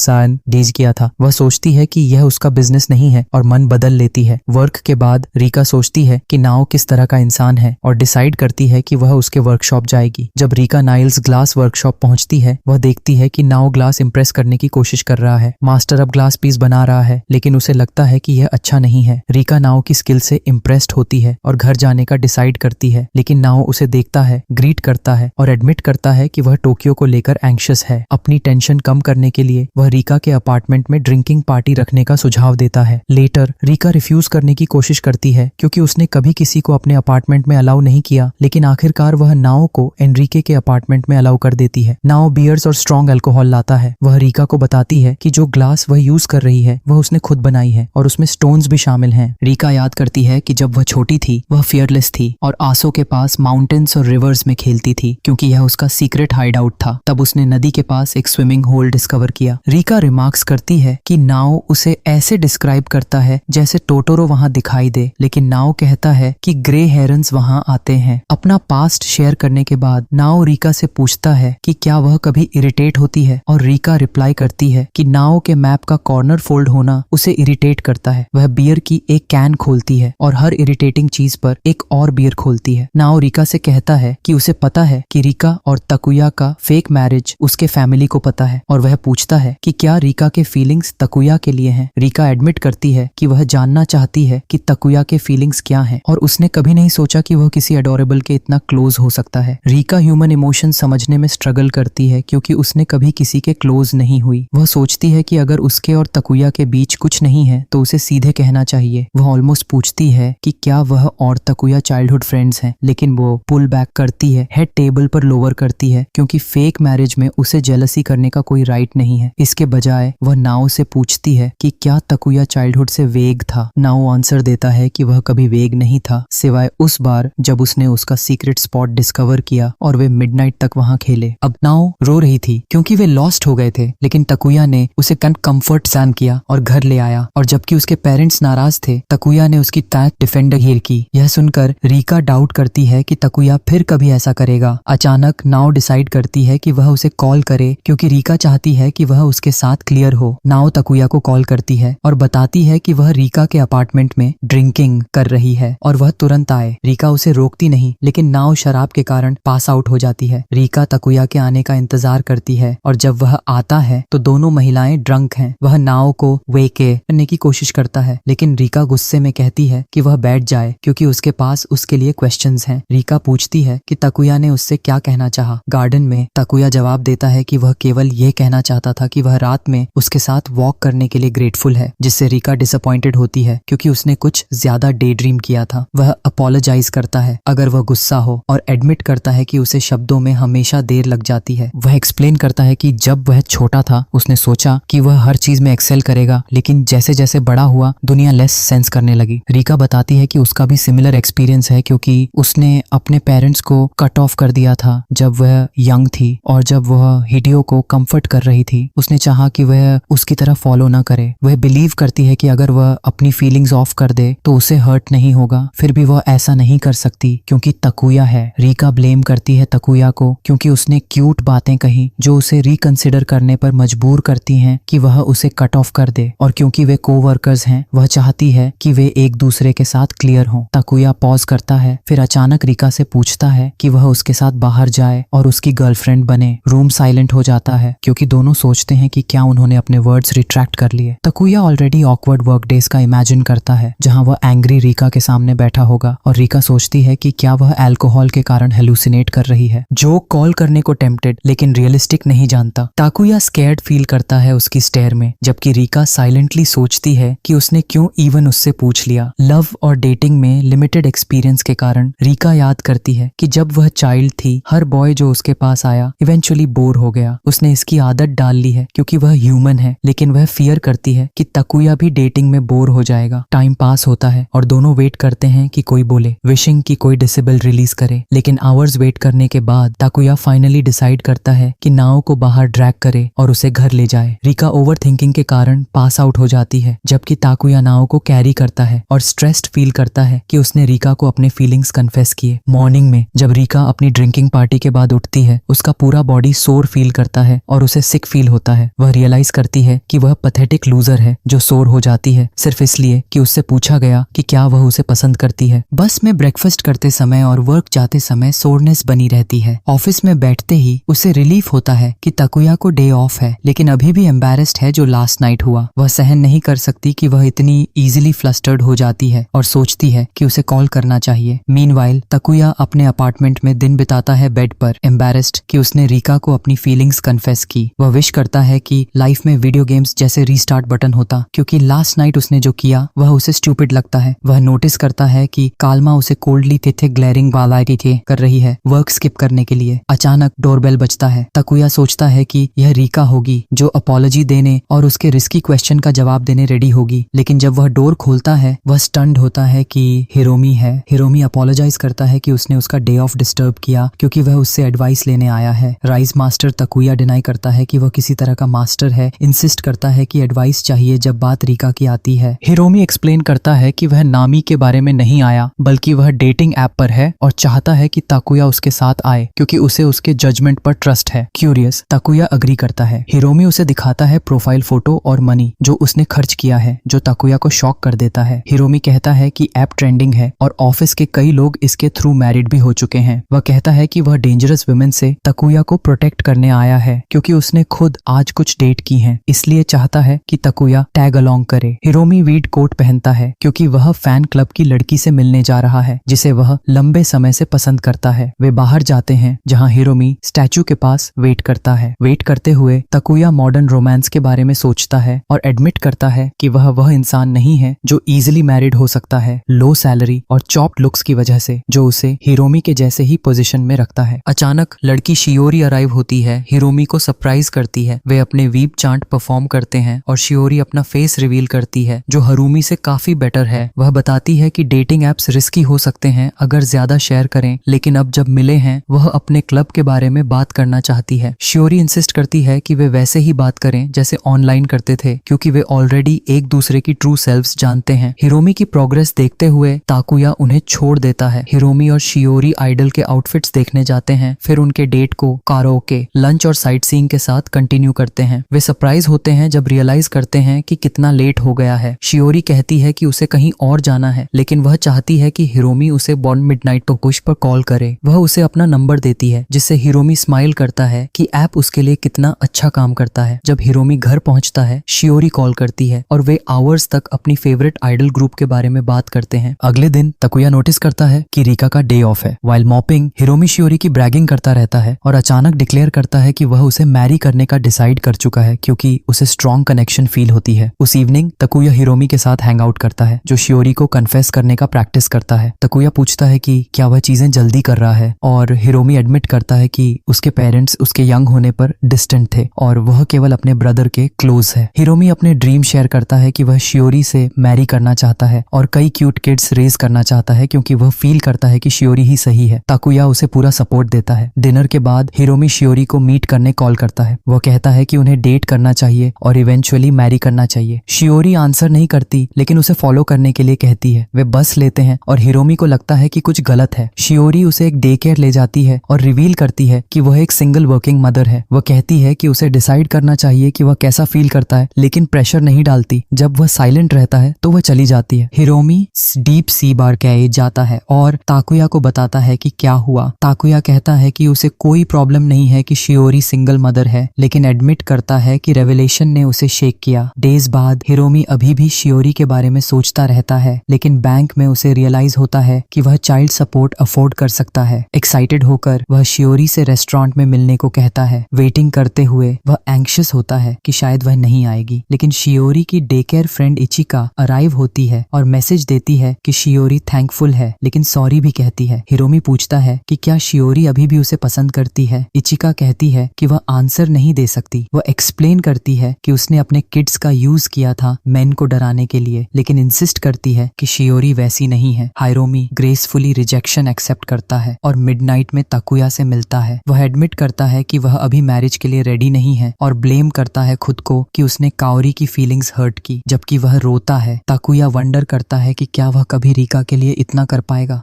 डील किया था। वह सोचती है कि यह उसका बिजनेस नहीं है और मन बदल लेती है। वर्क के बाद रीका सोचती है कि नाओ किस तरह का इंसान है और डिसाइड करती है कि वह उसके वर्कशॉप जाएगी। जब रीका नाइल्स ग्लास वर्कशॉप पहुंचती है, वह देखती है कि नाओ ग्लास इंप्रेस करने की कोशिश कर रहा है। मास्टर अब ग्लास पीस बना रहा है लेकिन उसे लगता है कि यह अच्छा नहीं है। रीका नाओ की स्किल से इम्प्रेस्ड होती है और घर जाने का डिसाइड करती है, लेकिन नाओ उसे देखता है, ग्रीट करता है और एडमिट करता है कि वह टोक्यो को लेकर एंग्शियस है। अपनी टेंशन कम करने के लिए वह रीका के अपार्टमेंट में ड्रिंकिंग पार्टी रखने का सुझाव देता है। लेटर रीका रिफ्यूज करने की कोशिश करती है क्योंकि उसने कभी किसी को अपने अपार्टमेंट में अलाउ नहीं किया, लेकिन आखिरकार वह नाओ को एनरिके के अपार्टमेंट में अलाउ कर देती है। नाओ बियर्स और स्ट्रॉन्ग अल्कोहल लाता है। वह रीका को बताती है कि जो ग्लास वह यूज कर रही है वह उसने खुद बनाई है और उसमें स्टोन्स भी शामिल हैं। रीका याद करती है कि जब वह छोटी थी वह फियरलेस थी और आसो के पास माउंटेन्स और रिवर्स में खेलती थी क्योंकि यह उसका सीक्रेट हाइड आउट था। तब उसने नदी के पास एक स्विमिंग होल डिस्कवर किया। रीका रिमार्क्स करती है कि नाओ उसे ऐसे डिस्क्राइब करता है जैसे टोटोरो वहां दिखाई दे, लेकिन नाओ कहता है कि ग्रे हेरन्स वहां आते हैं। अपना पास्ट शेयर करने के बाद नाओ रीका से पूछता है कि क्या वह कभी इरिटेट होती है और रीका रिप्लाई करती है कि नाओ के मैप का कॉर्नर फोल्ड होना उसे इरिटेट करता है। वह बियर की एक कैन खोलती है और हर इरिटेटिंग चीज पर एक और बियर खोलती है। नाओ रीका से कहता है कि उसे पता है कि रीका और तकुया का फेक मैरिज उसके फैमिली को पता है और वह पूछता है कि क्या रीका के फीलिंग्स तकुया के लिए हैं। रीका एडमिट करती है कि वह जानना चाहती है कि तकुया के फीलिंग्स क्या हैं और उसने कभी नहीं सोचा कि वह किसी अडोरेबल के इतना क्लोज हो सकता है। रीका ह्यूमन इमोशन समझने में स्ट्रगल करती है क्योंकि उसने कभी किसी के क्लोज नहीं हुई। वह सोचती है कि अगर उसके और तकुया के बीच कुछ नहीं है तो उसे सीधे कहना चाहिए। वह ऑलमोस्ट पूछती है कि क्या वह और तकुया चाइल्डहुड फ्रेंड्स हैं, लेकिन वो पुल बैक करती है, हेड टेबल पर लोअर करती है क्योंकि फेक मैरिज में उसे जेलसी करने का कोई राइट नहीं है। इसके बजाय वह नाओ से पूछती है कि क्या तकुया चाइल्डहुड से वेग था। नाओ आंसर देता है कि वह कभी वेग नहीं था, सिवाय उस बार जब उसने उसका सीक्रेट स्पॉट डिस्कवर किया और वे मिडनाइट तक वहां खेले। अब नाओ रो रही थी क्योंकि वे लॉस्ट हो गए थे, लेकिन तकुया ने उसे कंफर्ट ज़ोन किया और घर ले आया। और जबकि उसके पेरेंट्स नाराज थे, तकुया ने उसकी टैंक डिफेंडर घेर की। यह सुनकर रीका डाउट करती है कि तकुया फिर कभी ऐसा करेगा। अचानक नाओ डिसाइड करती है कि वह उसे कॉल करे क्योंकि रीका चाहती है कि वह उसके साथ क्लियर हो। नाओ तकुया को कॉल करती है और बताती है कि वह रीका के अपार्टमेंट में ड्रिंकिंग कर रही है और वह तुरंत आए। रीका उसे रोकती नहीं, लेकिन नाओ शराब के कारण पास आउट हो जाती है। रीका तकुया के आने का इंतजार करती है और जब वह आता है तो दोनों महिलाएं ड्रंक हैं। वह नाओ को वेके करने की कोशिश करता है, लेकिन रीका गुस्से में कहती है कि वह बैठ जाए क्योंकि उसके पास उसके लिए क्वेश्चंस हैं। रीका पूछती है कि तकुया ने उससे क्या कहना चाहा। गार्डन में तकुया जवाब देता है कि वह केवल ये कहना चाहता था कि वह रात में उसके साथ वॉक करने के लिए ग्रेटफुल है, जिससे रीका डिसअपॉइंटेड होती है क्योंकि उसने कुछ ज्यादा डे ड्रीम किया था। वह अपोलोजाइज करता है अगर वह गुस्सा हो और एडमिट करता है कि उसे शब्दों में हमेशा देर लग जाती है। वह एक्सप्लेन करता है कि जब वह छोटा था उसने सोचा कि वह हर चीज में एक्सेल करेगा, लेकिन जैसे जैसे बड़ा हुआ दुनिया लेस सेंस करने लगी। रीका बताती है कि उसका भी सिमिलर एक्सपीरियंस है क्योंकि उसने अपने पेरेंट्स को कट ऑफ कर दिया था जब वह यंग थी और जब वह हिडियो को कंफर्ट कर रही थी उसने चाहा कि वह उसकी तरह फॉलो ना करे। वह बिलीव करती है कि अगर वह अपनी फीलिंग्स ऑफ कर दे तो उसे हर्ट नहीं होगा, फिर भी वह ऐसा नहीं कर सकती क्योंकि तकुया है। रीका ब्लेम करती है तकुया को क्योंकि उसने क्यूट बातें कही जो उसे रिकंसिडर करने पर मजबूर करती हैं कि वह उसे कट ऑफ कर दे, और क्योंकि वे कोवर्कर्स हैं वह चाहती है कि वे एक दूसरे के साथ क्लियर हों। तकुया पॉज करता है, फिर अचानक रीका से पूछता है कि वह उसके साथ बाहर जाए और उसकी गर्लफ्रेंड बने। रूम साइलेंट हो जाता है क्योंकि दोनों सोचते हैं कि क्या उन्होंने अपने वर्ड्स रिट्रैक्ट कर लिए। तकुया ऑलरेडी ऑकवर्ड वर्क डेज का इमेजिन करता है जहां वह एंग्री रीका के सामने बैठा होगा और रीका सोचती है कि क्या वह अल्कोहल के कारण हेलुसिनेट कर रही है। जो कॉल करने को टेम्प्टेड लेकिन रियलिस्टिक नहीं जानता। ताकुया स्कैर्ड फील करता है उसकी स्टेयर में, जबकि रीका साइलेंटली सोचती है कि उसने क्यों इवन उससे पूछ लिया। लव और डेटिंग में लिमिटेड एक्सपीरियंस के कारण रीका याद करती है कि जब वह चाइल्ड थी हर बॉय जो उसके पास आया इवेंचुअली बोर हो गया। उसने इसकी आदत डाल ली है क्योंकि वह ह्यूमन है, लेकिन वह फियर करती है कि तकुया भी डेटिंग में बोर हो जाएगा। टाइम पास होता है और दोनों वेट करते हैं कि कोई बोले, विशिंग कि कोई डिसेबल रिलीज करे, लेकिन आवर्स वेट करने के बाद ताकुया फाइनली डिसाइड करता है कि नाओ को बाहर ड्रैग करे और उसे घर ले जाए। रिका ओवर थिंकिंग के कारण पास आउट हो जाती है, जबकि ताकुया नाओ को कैरी करता है और स्ट्रेस्ड फील करता है कि उसने रिका को अपने फीलिंग्स कन्फेस किए। मॉर्निंग में जब रिका अपनी ड्रिंकिंग पार्टी के बाद उठती है, उसका पूरा बॉडी सोर फील करता है और उसे सिक फील होता है। वह रियलाइज करती है कि वह पैथेटिक लूजर है जो सोर हो जाती है सिर्फ इसलिए कि उससे पूछा गया कि क्या वह उसे पसंद करती है। बस में ब्रेकफास्ट करते समय और वर्क जाते समय सोरनेस बनी रहती है। ऑफिस में बैठते ही उसे रिलीफ होता है कि ताकुया को डे ऑफ है, लेकिन अभी भी एम्बैरेस्ड है जो लास्ट नाइट हुआ। वह सहन नहीं कर सकती कि वह इतनी इजीली फ्लस्टर्ड हो जाती है और सोचती है कि उसे कॉल करना चाहिए। मीनवाइल ताकुया अपने अपार्टमेंट में दिन बिताता है बेड पर, एम्बैरेस्ड कि उसने रिका को अपनी फीलिंग्स कन्फेस की। वह विश करता है कि लाइफ में वीडियो गेम्स जैसे रीस्टार्ट बटन होता, क्योंकि लास्ट नाइट उसने जो किया वह उसे स्टूपिड लगता है। वह नोटिस करता है कि काल्मा उसे कोल्डली थे ग्लेरिंग वालाइटी कर रही है वर्क स्किप करने के लिए। अचानक डोरबेल बजता है। ताकुया सोचता है कि यह रिका होगी जो अपॉलॉजी देने और उसके रिस्की क्वेश्चन का जवाब देने रेडी होगी, लेकिन जब वह डोर खोलता है वह स्टन्ड होता है कि हिरोमी है। हिरोमी अपॉलोजाइज करता है कि उसने उसका डे ऑफ डिस्टर्ब किया क्योंकि वह उससे एडवाइस लेने आया है। राइज मास्टर ताकुया डिनाई करता है कि वह किसी तरह का मास्टर है, इंसिस्ट करता है कि एडवाइस चाहिए जब बात रिका की आती है। हिरोमी एक्सप्लेन करता है कि वह नामी के बारे में नहीं आया, बल्कि वह डेटिंग ऐप पर है और चाहता है कि ताकुया उसके साथ आए क्योंकि उसे उसके जजमेंट पर ट्रस्ट है। क्यूरियस ताकुया अग्री करता है। हिरोमी उसे दिखाता है प्रोफाइल फोटो और मनी जो उसने खर्च किया है, जो ताकुया को शॉक कर देता है। हिरोमी कहता है कि ऐप ट्रेंडिंग है और ऑफिस के कई लोग इसके थ्रू मैरिड भी हो चुके हैं। वह कहता है कि वह डेंजरस वुमेन से ताकुया को प्रोटेक्ट करने आया है क्योंकि उसने खुद आज कुछ डेट की हैं, इसलिए चाहता है कि ताकुया टैग अलोंग करे। हिरोमी वीड कोट पहनता है क्योंकि वह फैन क्लब की लड़की से मिलने जा रहा है जिसे वह लंबे समय से पसंद करता है। वे बाहर जाते हैं जहां हिरोमी स्टैचू के पास वेट करता है। वेट करते हुए ताकुया मॉडर्न रोमांस के बारे में सोचता है और एडमिट करता है कि वह इंसान नहीं है जो इजीली मैरिड हो सकता है, लो सैलरी और चॉप्ड लुक्स की वजह से, जो उसे हिरोमी के जैसे ही पोजीशन में रखता है। अचानक लड़की शियोरी अराइव होती है, हिरोमी को सरप्राइज करती है। वे अपने वीप चांट परफॉर्म करते हैं और शियोरी अपना फेस रिवील करती है जो हारुमी से काफी बेटर है। वह बताती है कि डेटिंग एप्स रिस्की हो सकते हैं अगर ज्यादा शेयर करें, लेकिन अब जब मिले हैं वह अपने क्लब के बारे में बात करना चाहती है। शियोरी इंसिस्ट करती है कि वे वैसे ही बात करें जैसे ऑनलाइन करते थे क्योंकि वे ऑलरेडी एक दूसरे की ट्रू सेल्फ्स जानते हैं। हिरोमी की प्रोग्रेस देखते हुए ताकुया उन्हें छोड़ देता है। हिरोमी और शियोरी आइडल के आउटफिट्स देखने जाते हैं, फिर उनके डेट को काराओके, लंच और साइट सीइंग के साथ कंटिन्यू करते हैं। वे सरप्राइज होते हैं जब रियलाइज करते हैं कि कितना लेट हो गया है। शियोरी कहती है कि उसे कहीं और जाना है, लेकिन वह चाहती है कि हिरोमी उसे बॉर्न मिडनाइट तो पुश पर कॉल करे। वह उसे अपना नंबर देती है जिससे हिरोमी स्माइल करता है कि ऐप उसके लिए कितना अच्छा काम करता है। जब हिरोमी घर पहुंचता है शियोरी कॉल करती है और वे आवर्स तक अपनी फेवरेट आइडल ग्रुप के बारे में बात करते हैं। अगले दिन ताकुया नोटिस करता है कि रिका का डे ऑफ है। वाइल मॉपिंग हिरोमी शियोरी की ब्रैगिंग करता रहता है और अचानक डिक्लेयर करता है कि वह उसे मैरी करने का डिसाइड कर चुका है क्योंकि उसे स्ट्रॉन्ग कनेक्शन फील होती है। उस इवनिंग ताकुया हिरोमी के साथ हैंग आउट करता है जो शियोरी को कन्फेस करने का प्रैक्टिस करता है। ताकुया पूछता है कि क्या वह चीजें जल्दी कर रहा है और हिरोमी एडमिट करता है कि उसके पेरेंट्स उसके यंग होने पर डिस्टेंट थे और वह केवल अपने ब्रदर के क्लोज है। हिरोमी अपने ड्रीम शेयर करता है कि वह शियोरी से मैरी करना चाहता है और कई क्यूट किड्स रेज करना चाहता है क्योंकि वह फील करता है कि शियोरी ही सही है। ताकुया उसे पूरा सपोर्ट देता है। डिनर के बाद हिरोमी शियोरी को मीट करने कॉल करता है। वह कहता है कि उन्हें डेट करना चाहिए और इवेंचुअली मैरी करना चाहिए। शियोरी आंसर नहीं करती लेकिन उसे फॉलो करने के लिए कहती है। वे बस लेते हैं और हिरोमी को लगता है कि कुछ गलत है। शियोरी उसे एक डे केयर ले जाती है और रिवील करती है कि वह एक सिंगल वर्किंग मदर है। वह कहती है कि उसे डिसाइड करना चाहिए कि वह कैसा फील करता है, लेकिन प्रेशर नहीं डालती। जब वह साइलेंट रहता है तो वह चली जाती है। हिरोमी डीप सी बार कह जाता है और ताकुया को बताता है कि क्या हुआ। ताकुया कहता है कि उसे कोई प्रॉब्लम नहीं है कि शियोरी सिंगल मदर है, लेकिन एडमिट करता है कि रेवलेशन ने उसे शेक किया। डेज बाद हिरोमी अभी भी शियोरी के बारे में सोचता रहता है, लेकिन बैंक में उसे रियलाइज होता है कि वह चाइल्ड सपोर्ट अफोर्ड कर सकता है। एक्साइटेड होकर वह शियोरी से रेस्टोरेंट में मिलने को कहता है। वेटिंग करते हुए वह एंग्शियस होता है कि शायद वह नहीं आएगी, लेकिन शियोरी की डे केयर फ्रेंड इचिका अराइव होती है और मैसेज देती है कि शियोरी थैंकफुल है लेकिन सॉरी भी कहती है। हिरोमी पूछता है कि क्या शियोरी अभी भी उसे पसंद करती है। इचिका कहती है कि वह आंसर नहीं दे सकती। वह एक्सप्लेन करती है कि उसने अपने किड्स का यूज किया था मेन को डराने के लिए, लेकिन इंसिस्ट करती है कि शियोरी वैसी नहीं है। हिरोमी ग्रेसफुली रिजेक्शन एक्सेप्ट करता है और मिडनाइट में ताकुया से मिलता है। वह एडमिट करता है कि वह अभी मैरिज के लिए रेडी नहीं है और ब्लेम करता है खुद को कि उसने काओरी की फीलिंग्स हर्ट की, जबकि वह रोता है। ताकुया वंडर करता है कि क्या वह कभी रिका के लिए इतना कर पाएगा।